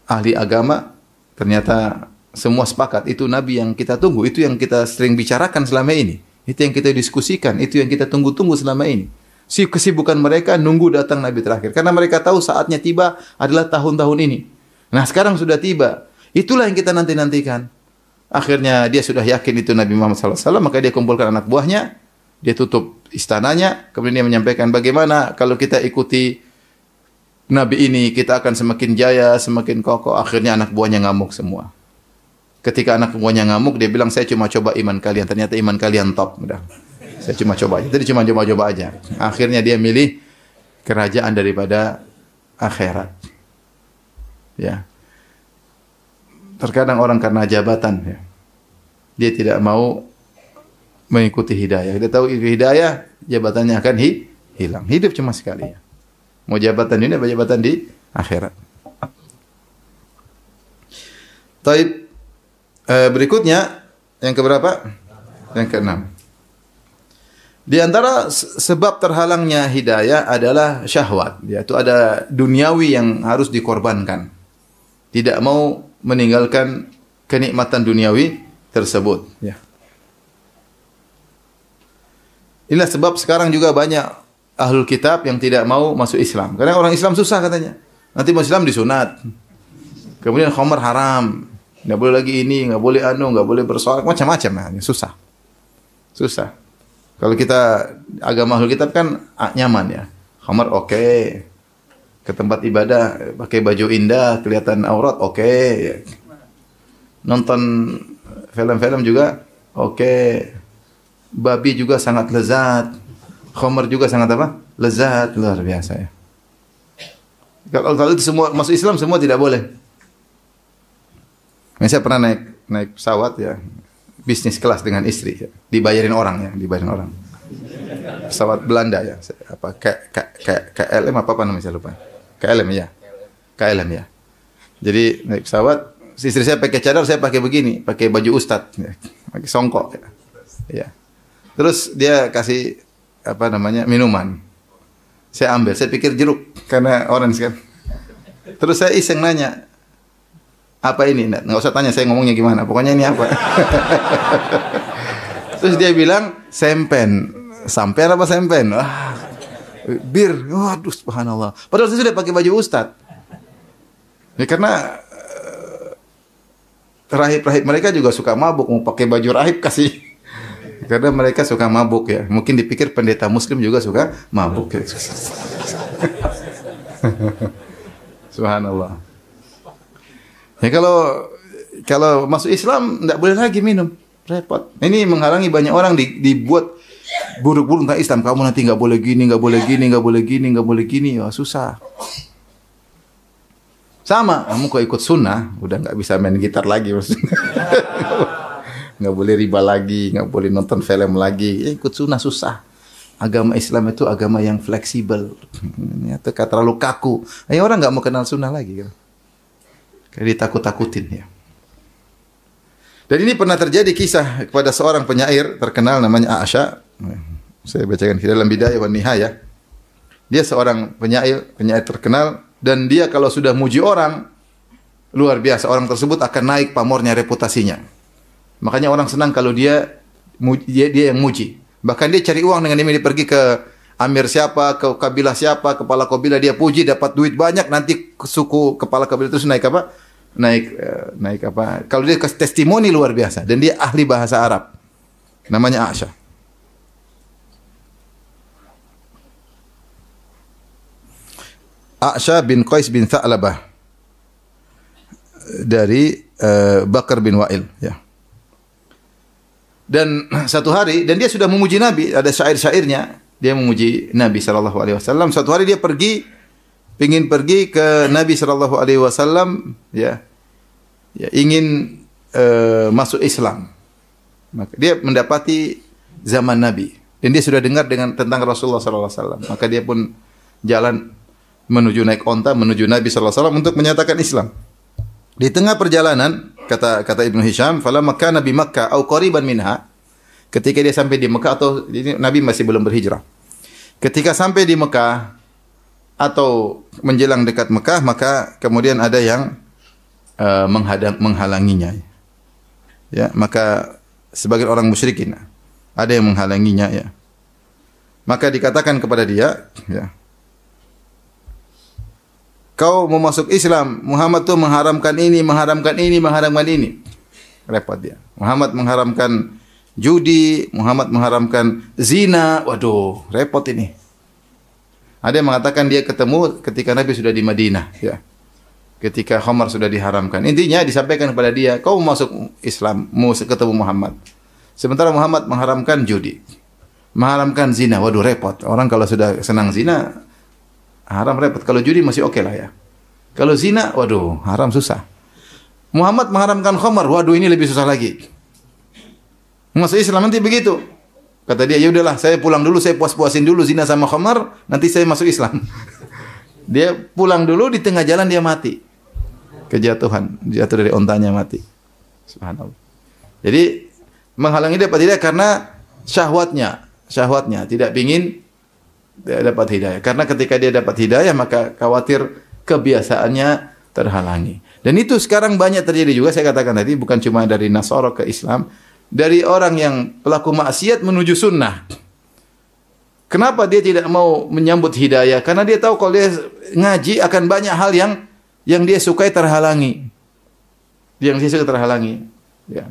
ahli agama, ternyata semua sepakat itu Nabi yang kita tunggu, itu yang kita sering bicarakan selama ini, itu yang kita diskusikan, itu yang kita tunggu-tunggu selama ini. Kesibukan mereka nunggu datang Nabi terakhir, karena mereka tahu saatnya tiba adalah tahun-tahun ini. Nah sekarang sudah tiba, itulah yang kita nanti-nantikan. Akhirnya dia sudah yakin itu Nabi Muhammad SAW, maka dia kumpulkan anak buahnya, dia tutup istananya, kemudian dia menyampaikan bagaimana kalau kita ikuti Nabi ini, kita akan semakin jaya, semakin kokoh. Akhirnya anak buahnya ngamuk semua. Ketika anak buahnya ngamuk, dia bilang, saya cuma coba iman kalian. Ternyata iman kalian top. Udah. Saya cuma coba aja. Jadi cuma coba-coba aja. Akhirnya dia milih kerajaan daripada akhirat. Ya. Terkadang orang karena jabatan, ya, dia tidak mau mengikuti hidayah. Dia tahu hidayah, jabatannya akan hilang. Hidup cuma sekali. Ya. Mau jabatan ini, apa jabatan di akhirat. Taib. Berikutnya, yang keberapa? Yang keenam. Di antara sebab terhalangnya hidayah adalah syahwat, yaitu ada duniawi yang harus dikorbankan. Tidak mau meninggalkan kenikmatan duniawi tersebut, ya. Inilah sebab sekarang juga banyak ahlul kitab yang tidak mau masuk Islam. Karena orang Islam susah katanya. Nanti masuk Islam disunat. Kemudian khamar haram. Nggak boleh lagi ini, nggak boleh nggak boleh bersolat, macam-macam. Susah. Susah. Kalau kita agama ahlul kitab kan nyaman ya. Khamar oke. Ke tempat ibadah pakai baju indah, kelihatan aurat oke. Nonton film-film juga oke. Babi juga sangat lezat. Khamar juga sangat apa? Lezat, luar biasa ya. Kalau itu semua masuk Islam semua tidak boleh. Saya pernah naik pesawat ya, bisnis kelas dengan istri ya. Dibayarin orang. Pesawat Belanda ya, apa KLM apa namanya saya lupa. KLM ya. Jadi naik pesawat, istri saya pakai cadar, saya pakai begini, pakai baju ustad, ya. Pakai songkok ya. Ya. Terus dia kasih apa namanya minuman. Saya ambil, saya pikir jeruk karena orange kan. Terus saya iseng nanya, apa ini? Nggak usah tanya saya ngomongnya gimana. Pokoknya ini apa? Terus dia bilang sempen. Sampai apa sempen? Wah, bir. Waduh, subhanallah. Padahal saya sudah pakai baju ustad. Ya karena rahib-rahib mereka juga suka mabuk. Mau pakai baju rahib kasih. Karena mereka suka mabuk ya. Mungkin dipikir pendeta muslim juga suka mabuk ya. Subhanallah. Ya kalau masuk Islam tidak boleh lagi minum, repot. Ini menghalangi banyak orang dibuat buruk-buruk tentang Islam. Kamu nanti nggak boleh gini, nggak boleh gini, nggak boleh gini, nggak boleh gini. Wah, susah. Sama, kamu kok ikut sunnah, udah nggak bisa main gitar lagi, nggak boleh riba lagi, nggak boleh nonton film lagi. Ya, ikut sunnah susah. Agama Islam itu agama yang fleksibel. Ternyata terlalu kaku. Orang nggak mau kenal sunnah lagi. Kayak ditakut-takutin ya. Dan ini pernah terjadi kisah kepada seorang penyair terkenal namanya A'sha. Saya bacakan di dalam Bidayah wa Nihayah. Dia seorang penyair terkenal dan dia kalau sudah muji orang luar biasa, orang tersebut akan naik pamornya, reputasinya. Makanya orang senang kalau dia yang muji. Bahkan dia cari uang dengan ini, dia pergi ke amir siapa, ke kabilah siapa, kepala kabilah dia puji, dapat duit banyak, nanti suku kepala kabilah itu naik apa? Naik apa? Kalau dia kasih testimoni luar biasa dan dia ahli bahasa Arab. Namanya A'sha. A'sha bin Qais bin Tha'labah dari Bakar bin Wa'il ya. Dan satu hari, dan dia sudah memuji Nabi, ada syair-syairnya, dia memuji Nabi sallallahu alaihi wasallam. Satu hari dia ingin pergi ke Nabi sallallahu alaihi wasallam ya. Ingin masuk Islam. Maka dia mendapati zaman Nabi dan dia sudah dengar tentang Rasulullah sallallahu alaihi wasallam. Maka dia pun jalan menuju naik onta menuju Nabi sallallahu alaihi wasallam untuk menyatakan Islam. Di tengah perjalanan, kata Ibnu Hisham, falamma kana bi Makkah au qariban minha, ketika dia sampai di Mekah atau ini Nabi masih belum berhijrah. Ketika sampai di Mekah atau menjelang dekat Mekah, maka kemudian ada yang menghalanginya. Ya, maka sebagian orang musyrikin ada yang menghalanginya ya. Maka dikatakan kepada dia, ya, kau mau masuk Islam, Muhammad tuh mengharamkan ini, mengharamkan ini, mengharamkan ini. Repot dia. Muhammad mengharamkan judi, Muhammad mengharamkan zina. Waduh, repot ini. Ada yang mengatakan dia ketemu ketika Nabi sudah di Madinah, ya. Ketika khamar sudah diharamkan. Intinya disampaikan kepada dia, kau mau masuk Islam, mau ketemu Muhammad. Sementara Muhammad mengharamkan judi, mengharamkan zina. Waduh, repot. Orang kalau sudah senang zina, haram repot. Kalau judi masih oke lah ya. Kalau zina, waduh, haram susah. Muhammad mengharamkan khamar, waduh ini lebih susah lagi. Masuk Islam nanti begitu. Kata dia, ya udahlah, saya pulang dulu, saya puas-puasin dulu zina sama khamar, nanti saya masuk Islam. Dia pulang dulu, di tengah jalan dia mati. Kejatuhan, jatuh dari ontanya mati. Subhanallah. Jadi menghalangi dia apa tidak? Karena syahwatnya. syahwatnya, tidak ingin dapat hidayah. Karena ketika dia dapat hidayah maka khawatir kebiasaannya terhalangi. Dan itu sekarang banyak terjadi juga, saya katakan tadi, bukan cuma dari Nasara ke Islam, dari orang yang pelaku maksiat menuju sunnah. Kenapa dia tidak mau menyambut hidayah? Karena dia tahu kalau dia ngaji akan banyak hal yang dia sukai terhalangi. Yang dia suka terhalangi. Ya.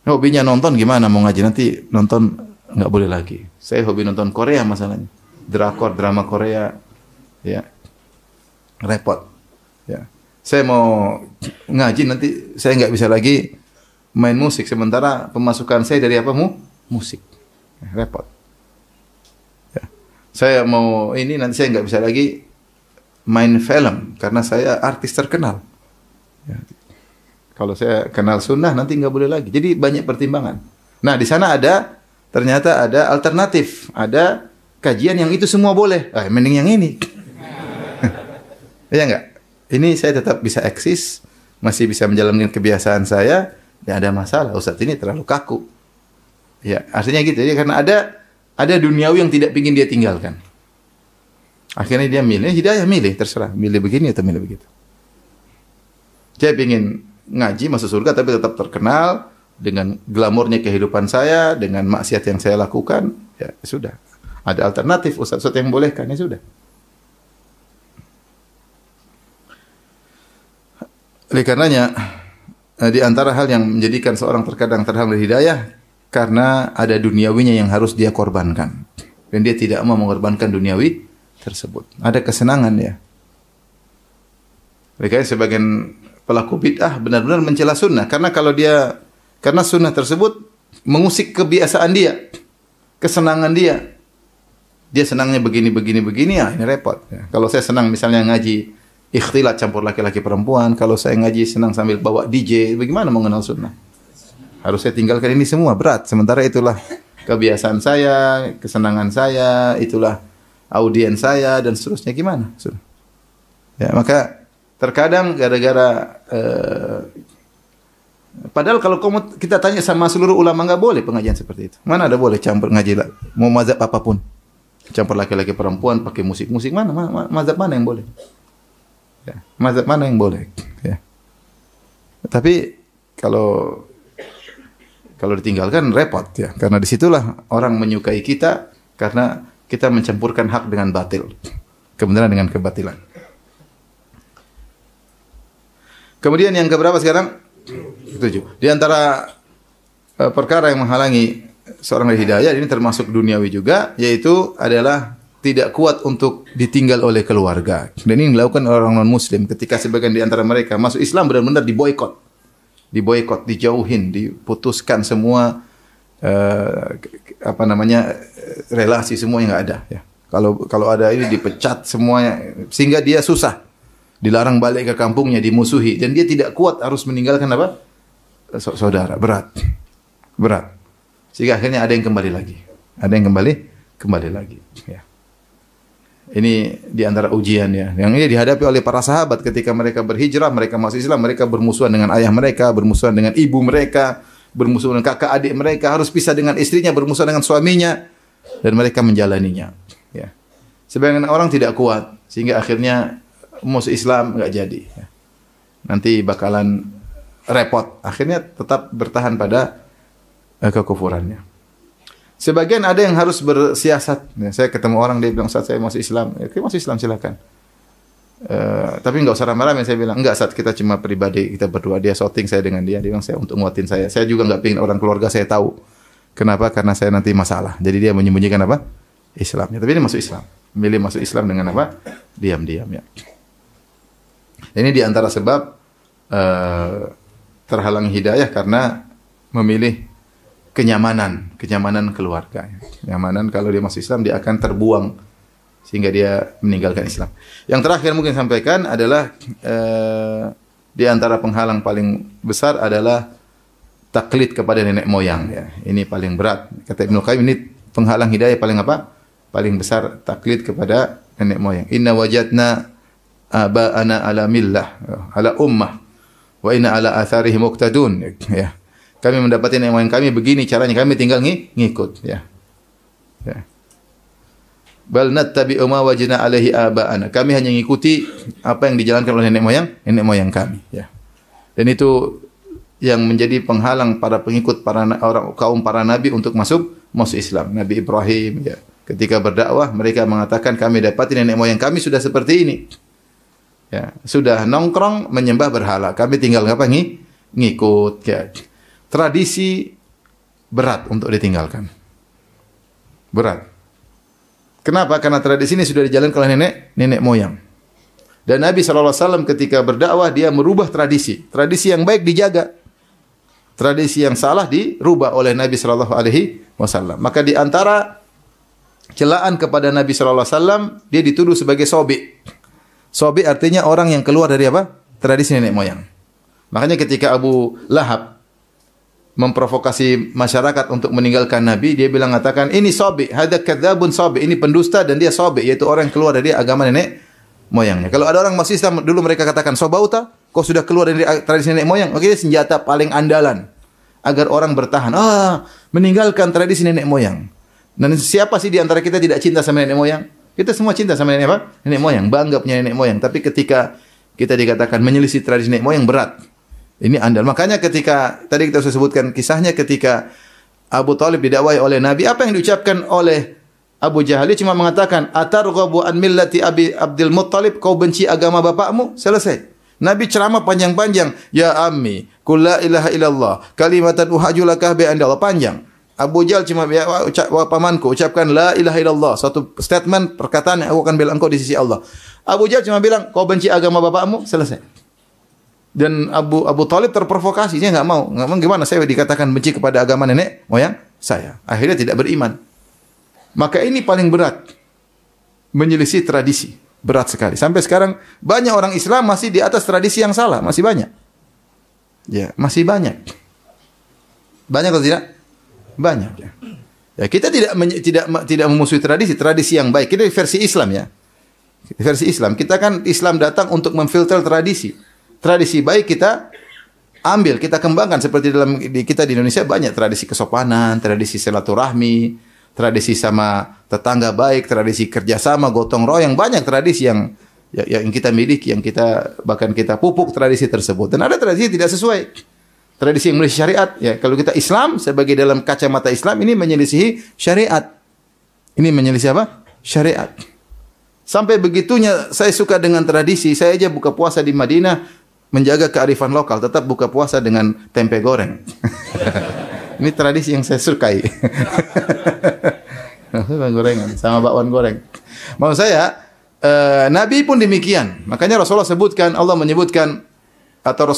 Hobinya nonton, gimana mau ngaji nanti nonton nggak boleh lagi. Saya hobi nonton Korea masalahnya. Drakor, drama Korea. Ya. Repot. Ya. Saya mau ngaji nanti saya nggak bisa lagi main musik. Sementara pemasukan saya dari apa? Musik. Repot. Ya. Saya mau ini nanti saya nggak bisa lagi main film karena saya artis terkenal. Ya. Kalau saya kenal sunnah nanti nggak boleh lagi. Jadi banyak pertimbangan. Nah di sana ternyata ada alternatif, ada kajian yang itu semua boleh. Mending yang ini. Iya nggak? Ini saya tetap bisa eksis, masih bisa menjalankan kebiasaan saya. Tidak ada masalah. Ustaz ini terlalu kaku. Ya artinya gitu. Jadi karena ada duniawi yang tidak ingin dia tinggalkan. Akhirnya dia milih hidayah, milih terserah, milih begini atau milih begitu. Saya ingin ngaji masuk surga tapi tetap terkenal dengan glamornya kehidupan saya, dengan maksiat yang saya lakukan, ya sudah. Ada alternatif ustaz yang bolehkan, ya sudah. Oleh karenanya di antara hal yang menjadikan seorang terkadang terhalang dari hidayah karena ada duniawinya yang harus dia korbankan. Dan dia tidak mau mengorbankan duniawi tersebut. Ada kesenangan ya. Oleh karena sebagian pelaku bid'ah benar-benar mencela sunnah karena sunnah tersebut mengusik kebiasaan dia, kesenangan dia. Dia senangnya begini ya ini repot. Ya. Kalau saya senang misalnya ngaji ikhtilat campur laki-laki perempuan, kalau saya ngaji senang sambil bawa DJ, bagaimana mengenal sunnah? Harus saya tinggalkan ini semua, berat. Sementara itulah kebiasaan saya, kesenangan saya, itulah audiens saya dan seterusnya, gimana? Ya, maka terkadang gara-gara padahal kalau kita tanya sama seluruh ulama nggak boleh pengajian seperti itu. Mana ada boleh campur ngaji lah. Mau mazhab apapun. Campur laki-laki perempuan pakai musik-musik mana mazhab mana yang boleh? Ya, mazhab mana yang boleh? Ya. Tapi kalau ditinggalkan repot ya. Karena disitulah orang menyukai kita karena kita mencampurkan hak dengan batil. Kebenaran dengan kebatilan. Kemudian yang keberapa sekarang? 7. Di antara perkara yang menghalangi seorang dari hidayah ini termasuk duniawi juga, yaitu adalah tidak kuat untuk ditinggal oleh keluarga. Dan ini dilakukan oleh orang non-muslim ketika sebagian di antara mereka masuk Islam benar-benar diboikot, dijauhin, diputuskan semua relasi semuanya nggak ada. Ya. Kalau ada ini dipecat semuanya sehingga dia susah. Dilarang balik ke kampungnya, dimusuhi dan dia tidak kuat harus meninggalkan apa? Saudara, berat. Sehingga akhirnya ada yang kembali lagi. Kembali lagi, ya. Ini di antara ujian ya. Yang ini dihadapi oleh para sahabat ketika mereka berhijrah, mereka masuk Islam, mereka bermusuhan dengan ayah mereka, bermusuhan dengan ibu mereka, bermusuhan dengan kakak adik mereka, harus pisah dengan istrinya, bermusuhan dengan suaminya dan mereka menjalaninya, ya. Sebagian orang tidak kuat sehingga akhirnya masuk Islam enggak jadi. Nanti bakalan repot. Akhirnya tetap bertahan pada kekufurannya. Sebagian ada yang harus bersiasat. Saya ketemu orang dia bilang, "Ustaz, saya masuk Islam." Ya, masuk Islam silakan. Tapi enggak usah ramai-ramai. Saya bilang, "Enggak, Ustaz, kita cuma pribadi, kita berdua." Dia shouting saya dengan dia. Dia bilang, "Saya untuk nguatin saya." Saya juga enggak pengen orang keluarga saya tahu. Kenapa? Karena saya nanti masalah. Jadi dia menyembunyikan apa? Islamnya. Tapi dia masuk Islam. Milih masuk Islam dengan apa? Diam-diam ya. Ini di antara sebab terhalang hidayah karena memilih kenyamanan keluarga. Nyamanan kalau dia masuk Islam dia akan terbuang sehingga dia meninggalkan Islam. Yang terakhir mungkin sampaikan adalah di antara penghalang paling besar adalah taklid kepada nenek moyang ya. Ini paling berat. Kata Ibnu Qayyim, ini penghalang hidayah paling apa? Paling besar taklid kepada nenek moyang. Inna wajadna aba'ana ala millah, ala ummah, wa inna ala atharihim muqtadun. Ya. Kami mendapati nenek moyang kami begini caranya, kami tinggal ngikut. Ya. Ya. Bal nattabi'u ma wajadna alaihi aba'ana. Kami hanya mengikuti apa yang dijalankan oleh nenek moyang kami, ya. Dan itu yang menjadi penghalang para pengikut kaum para nabi untuk masuk Islam. Nabi Ibrahim, ya, ketika berdakwah mereka mengatakan kami dapati nenek moyang kami sudah seperti ini. Ya, sudah nongkrong menyembah berhala. Kami tinggal ngikut, ya. Tradisi berat untuk ditinggalkan. Berat. Kenapa? Karena tradisi ini sudah dijalankan oleh nenek moyang. Dan Nabi SAW ketika berdakwah dia merubah tradisi. Tradisi yang baik dijaga. Tradisi yang salah dirubah oleh Nabi SAW. Maka di antara celaan kepada Nabi SAW, dia dituduh sebagai sobi. Sobi artinya orang yang keluar dari apa? Tradisi nenek moyang. Makanya ketika Abu Lahab memprovokasi masyarakat untuk meninggalkan Nabi, dia mengatakan ini sobi, hadza kadzabun sobi, ini pendusta dan dia sobi, yaitu orang yang keluar dari agama nenek moyangnya. Kalau ada orang masih Islam dulu mereka katakan sobauta, kau sudah keluar dari tradisi nenek moyang, oke, senjata paling andalan agar orang bertahan. Meninggalkan tradisi nenek moyang. Dan siapa sih di antara kita tidak cinta sama nenek moyang? Kita semua cinta sama nenek moyang, bangga punya nenek moyang. Tapi ketika kita dikatakan menyelisih tradisi nenek moyang, berat. Ini andal. Makanya ketika tadi kita sudah sebutkan kisahnya ketika Abu Thalib didakwai oleh Nabi, apa yang diucapkan oleh Abu Jahal? Dia cuma mengatakan, "Atarghabu an millati Abi Abdul Muttalib?" Kau benci agama bapakmu? Selesai. Nabi ceramah panjang-panjang, "Ya ammi, qul la ilaha illallah, kalimatan uhaju laka bi indallah." Panjang. Abu Jahal cuma pamanku ucapkan la ilaha illallah, satu statement perkataan yang aku akan bela engkau di sisi Allah. Abu Jahal cuma bilang, "Kau benci agama bapakmu?" Selesai. Dan Abu Thalib terprovokasi, dia nggak mau gimana saya dikatakan benci kepada agama nenek moyang saya. Akhirnya tidak beriman. Maka ini paling berat, menyelisih tradisi, berat sekali. Sampai sekarang banyak orang Islam masih di atas tradisi yang salah, masih banyak. Ya, masih banyak. Banyak atau tidak? Banyak. Ya, kita tidak memusuhi tradisi yang baik. Kita versi Islam, ya. Versi Islam. Kita kan Islam datang untuk memfilter tradisi. Tradisi baik kita ambil, kita kembangkan seperti kita di Indonesia banyak tradisi kesopanan, tradisi silaturahmi, tradisi sama tetangga baik, tradisi kerjasama, gotong royong, banyak tradisi yang kita miliki, yang bahkan kita pupuk tradisi tersebut. Dan ada tradisi yang tidak sesuai. Tradisi yang menyelisih syariat, ya. Kalau kita Islam sebagai dalam kacamata Islam ini menyelisihi syariat. Ini menyelisih apa? Syariat. Sampai begitunya saya suka dengan tradisi. Saya aja buka puasa di Madinah menjaga kearifan lokal, tetap buka puasa dengan tempe goreng. Ini tradisi yang saya sukai. Gorengan sama bakwan goreng. Maksud saya, Nabi pun demikian. Makanya Rasulullah sebutkan, Allah menyebutkan atau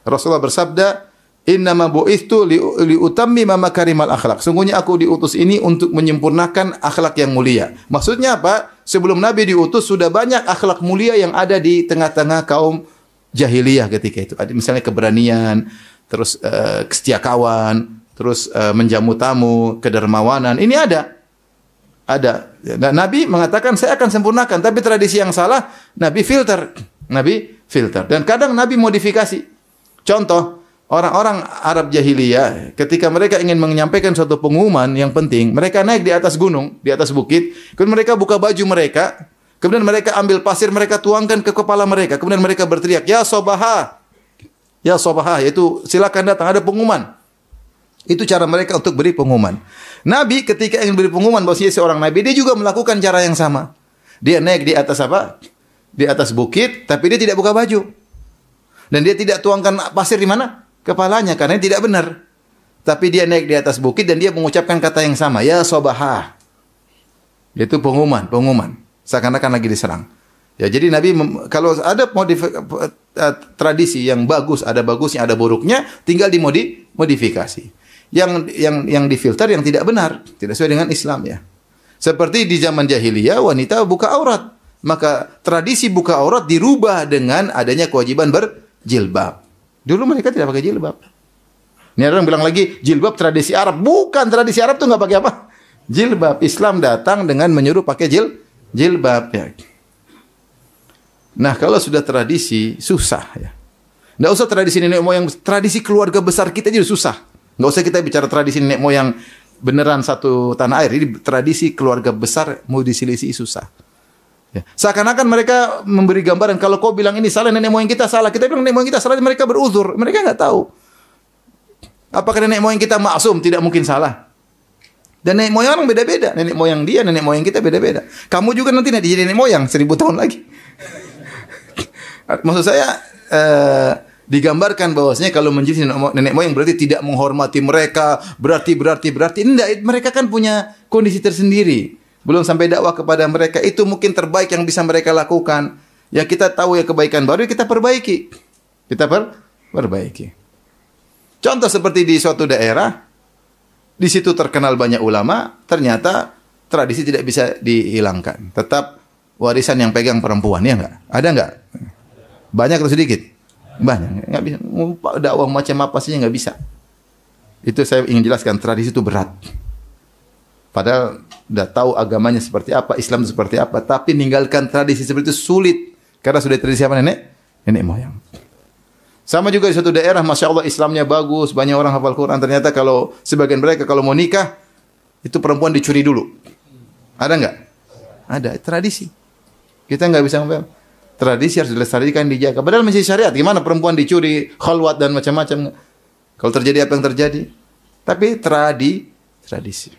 Rasulullah bersabda, "Innama bu'itsu liutammima makarimal akhlak." Sungguhnya aku diutus ini untuk menyempurnakan akhlak yang mulia. Maksudnya apa? Sebelum Nabi diutus sudah banyak akhlak mulia yang ada di tengah-tengah kaum jahiliyah ketika itu. Ada misalnya keberanian, terus setia kawan, terus menjamu tamu, kedermawanan. Ini ada. Dan Nabi mengatakan saya akan sempurnakan, tapi tradisi yang salah Nabi filter. Dan kadang Nabi modifikasi. Contoh, orang-orang Arab jahiliyah ketika mereka ingin menyampaikan suatu pengumuman yang penting, mereka naik di atas gunung, di atas bukit, kemudian mereka buka baju mereka, kemudian mereka ambil pasir, mereka tuangkan ke kepala mereka, kemudian mereka berteriak, "Ya Sobaha, ya Sobaha," yaitu silakan datang, ada pengumuman. Itu cara mereka untuk beri pengumuman. Nabi ketika ingin beri pengumuman bahwa dia seorang nabi, dia juga melakukan cara yang sama. Dia naik di atas apa? Di atas bukit, tapi dia tidak buka baju. Dan dia tidak tuangkan pasir di mana? Kepalanya, karena tidak benar. Tapi dia naik di atas bukit dan dia mengucapkan kata yang sama, "Ya Sobaha." Itu pengumuman. Seakan-akan lagi diserang. Ya, jadi Nabi kalau ada tradisi yang bagus, ada bagusnya, ada buruknya, tinggal dimodifikasi. Yang difilter yang tidak benar, tidak sesuai dengan Islam, ya. Seperti di zaman jahiliyah wanita buka aurat, maka tradisi buka aurat dirubah dengan adanya kewajiban berjilbab. Dulu mereka tidak pakai jilbab. Ini orang bilang lagi jilbab tradisi Arab. Bukan, tradisi Arab tuh nggak pakai apa? Jilbab. Islam datang dengan menyuruh pakai jilbab, ya. Nah, kalau sudah tradisi susah, ya. Nggak usah tradisi nenek moyang, tradisi keluarga besar kita juga susah. Nggak usah kita bicara tradisi nenek moyang beneran satu tanah air. Ini tradisi keluarga besar mau diselisih susah. Ya. Seakan-akan mereka memberi gambaran kalau kau bilang ini salah, nenek moyang kita salah. Kita bilang nenek moyang kita salah, mereka beruzur. Mereka nggak tahu. Apakah nenek moyang kita maksum? Tidak mungkin salah. Dan nenek moyang orang beda-beda. Nenek moyang dia, nenek moyang kita beda-beda. Kamu juga nanti jadi nenek moyang 1000 tahun lagi. Maksud saya digambarkan bahwasanya kalau menjadi nenek moyang berarti tidak menghormati mereka, berarti. Enggak, mereka kan punya kondisi tersendiri. Belum sampai dakwah kepada mereka, itu mungkin terbaik yang bisa mereka lakukan. Yang kita tahu ya kebaikan baru kita perbaiki. Kita perbaiki. Contoh seperti di suatu daerah, di situ terkenal banyak ulama, ternyata tradisi tidak bisa dihilangkan. Tetap warisan yang pegang perempuan, ya enggak? Ada enggak? Banyak atau sedikit? Banyak. Enggak bisa. Dakwah macam apa sih enggak bisa. Itu saya ingin jelaskan, tradisi itu berat. Padahal sudah tahu agamanya seperti apa, Islam itu seperti apa, tapi meninggalkan tradisi seperti itu sulit karena sudah tradisi apa nenek moyang. Sama juga di suatu daerah, masya Allah Islamnya bagus, banyak orang hafal Quran. Ternyata kalau sebagian mereka kalau mau nikah itu perempuan dicuri dulu. Ada enggak? Ada, tradisi. Kita enggak bisa ngomong. Tradisi harus dilestarikan, dijaga. Padahal masih syariat. Gimana perempuan dicuri, khalwat dan macam-macam? Kalau terjadi apa yang terjadi? Tapi tradisi.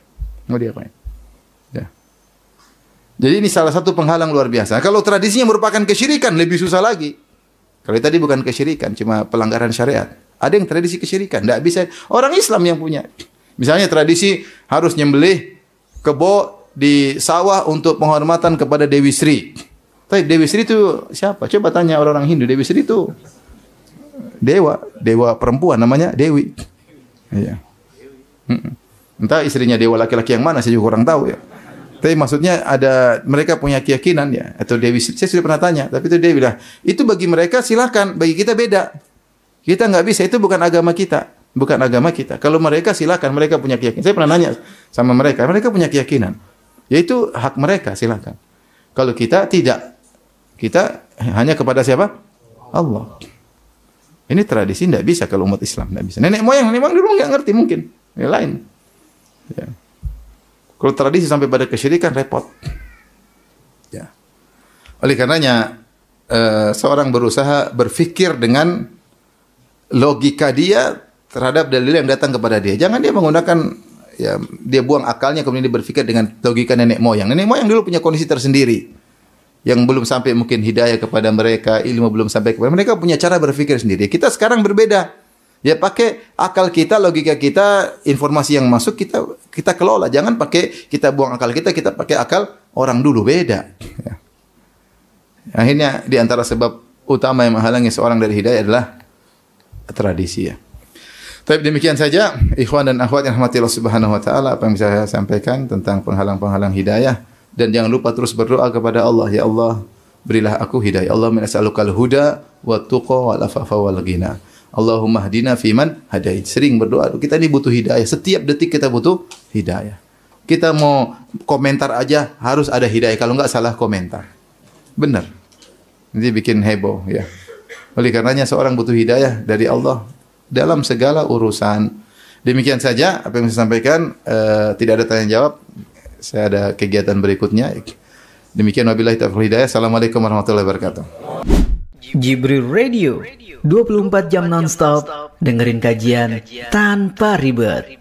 Mau diapain? Ya. Jadi ini salah satu penghalang luar biasa. Kalau tradisinya merupakan kesyirikan, lebih susah lagi. Kalau tadi bukan kesyirikan, cuma pelanggaran syariat. Ada yang tradisi kesyirikan, tidak bisa. Orang Islam yang punya. Misalnya tradisi harus nyembelih kebo di sawah untuk penghormatan kepada Dewi Sri. Tapi Dewi Sri itu siapa? Coba tanya orang-orang Hindu. Dewi Sri itu dewa perempuan namanya Dewi. Iya. Entah istrinya dewa laki-laki yang mana, saya juga kurang tahu ya. Tapi maksudnya ada mereka punya keyakinan ya, atau Dewi, saya sudah pernah tanya, tapi itu dia bilang, itu bagi mereka silakan, bagi kita beda. Kita nggak bisa, itu bukan agama kita, bukan agama kita. Kalau mereka silakan, mereka punya keyakinan. Saya pernah nanya sama mereka punya keyakinan, yaitu hak mereka, silakan. Kalau kita tidak, kita hanya kepada siapa? Allah. Ini tradisi tidak bisa kalau umat Islam tidak bisa. Nenek moyang dulu nggak ngerti mungkin, yang lain. Ya. Kalau tradisi sampai pada kesyirikan repot. Ya. Oleh karenanya seorang berusaha berfikir dengan logika dia terhadap dalil yang datang kepada dia. Jangan dia menggunakan ya dia buang akalnya kemudian dia berfikir dengan logika nenek moyang. Nenek moyang dulu punya kondisi tersendiri yang belum sampai mungkin hidayah kepada mereka, ilmu belum sampai kepada mereka, punya cara berfikir sendiri. Kita sekarang berbeda. Ya pakai akal kita, logika kita, informasi yang masuk kita kelola. Jangan pakai kita buang akal kita pakai akal orang dulu, beda. Ya. Akhirnya di antara sebab utama yang menghalangi seorang dari hidayah adalah tradisi ya. Tapi demikian saja ikhwan dan akhwat yang rahmati Allah Subhanahu wa taala apa yang bisa saya sampaikan tentang penghalang-penghalang hidayah, dan jangan lupa terus berdoa kepada Allah, ya Allah berilah aku hidayah. Allahumma nas'alukal huda wat tuqa wal afafa wal ghina. Allahumma hdina fiman hadait. Sering berdoa. Kita ini butuh hidayah. Setiap detik kita butuh hidayah. Kita mau komentar aja harus ada hidayah. Kalau enggak salah komentar. Benar. Nanti bikin heboh ya. Oleh karenanya seorang butuh hidayah dari Allah dalam segala urusan. Demikian saja apa yang saya sampaikan. Tidak ada tanya jawab. Saya ada kegiatan berikutnya. Demikian wabillahi taufiq hidayah. Assalamualaikum warahmatullahi wabarakatuh. Jibril Radio 24 jam nonstop dengerin kajian tanpa ribet.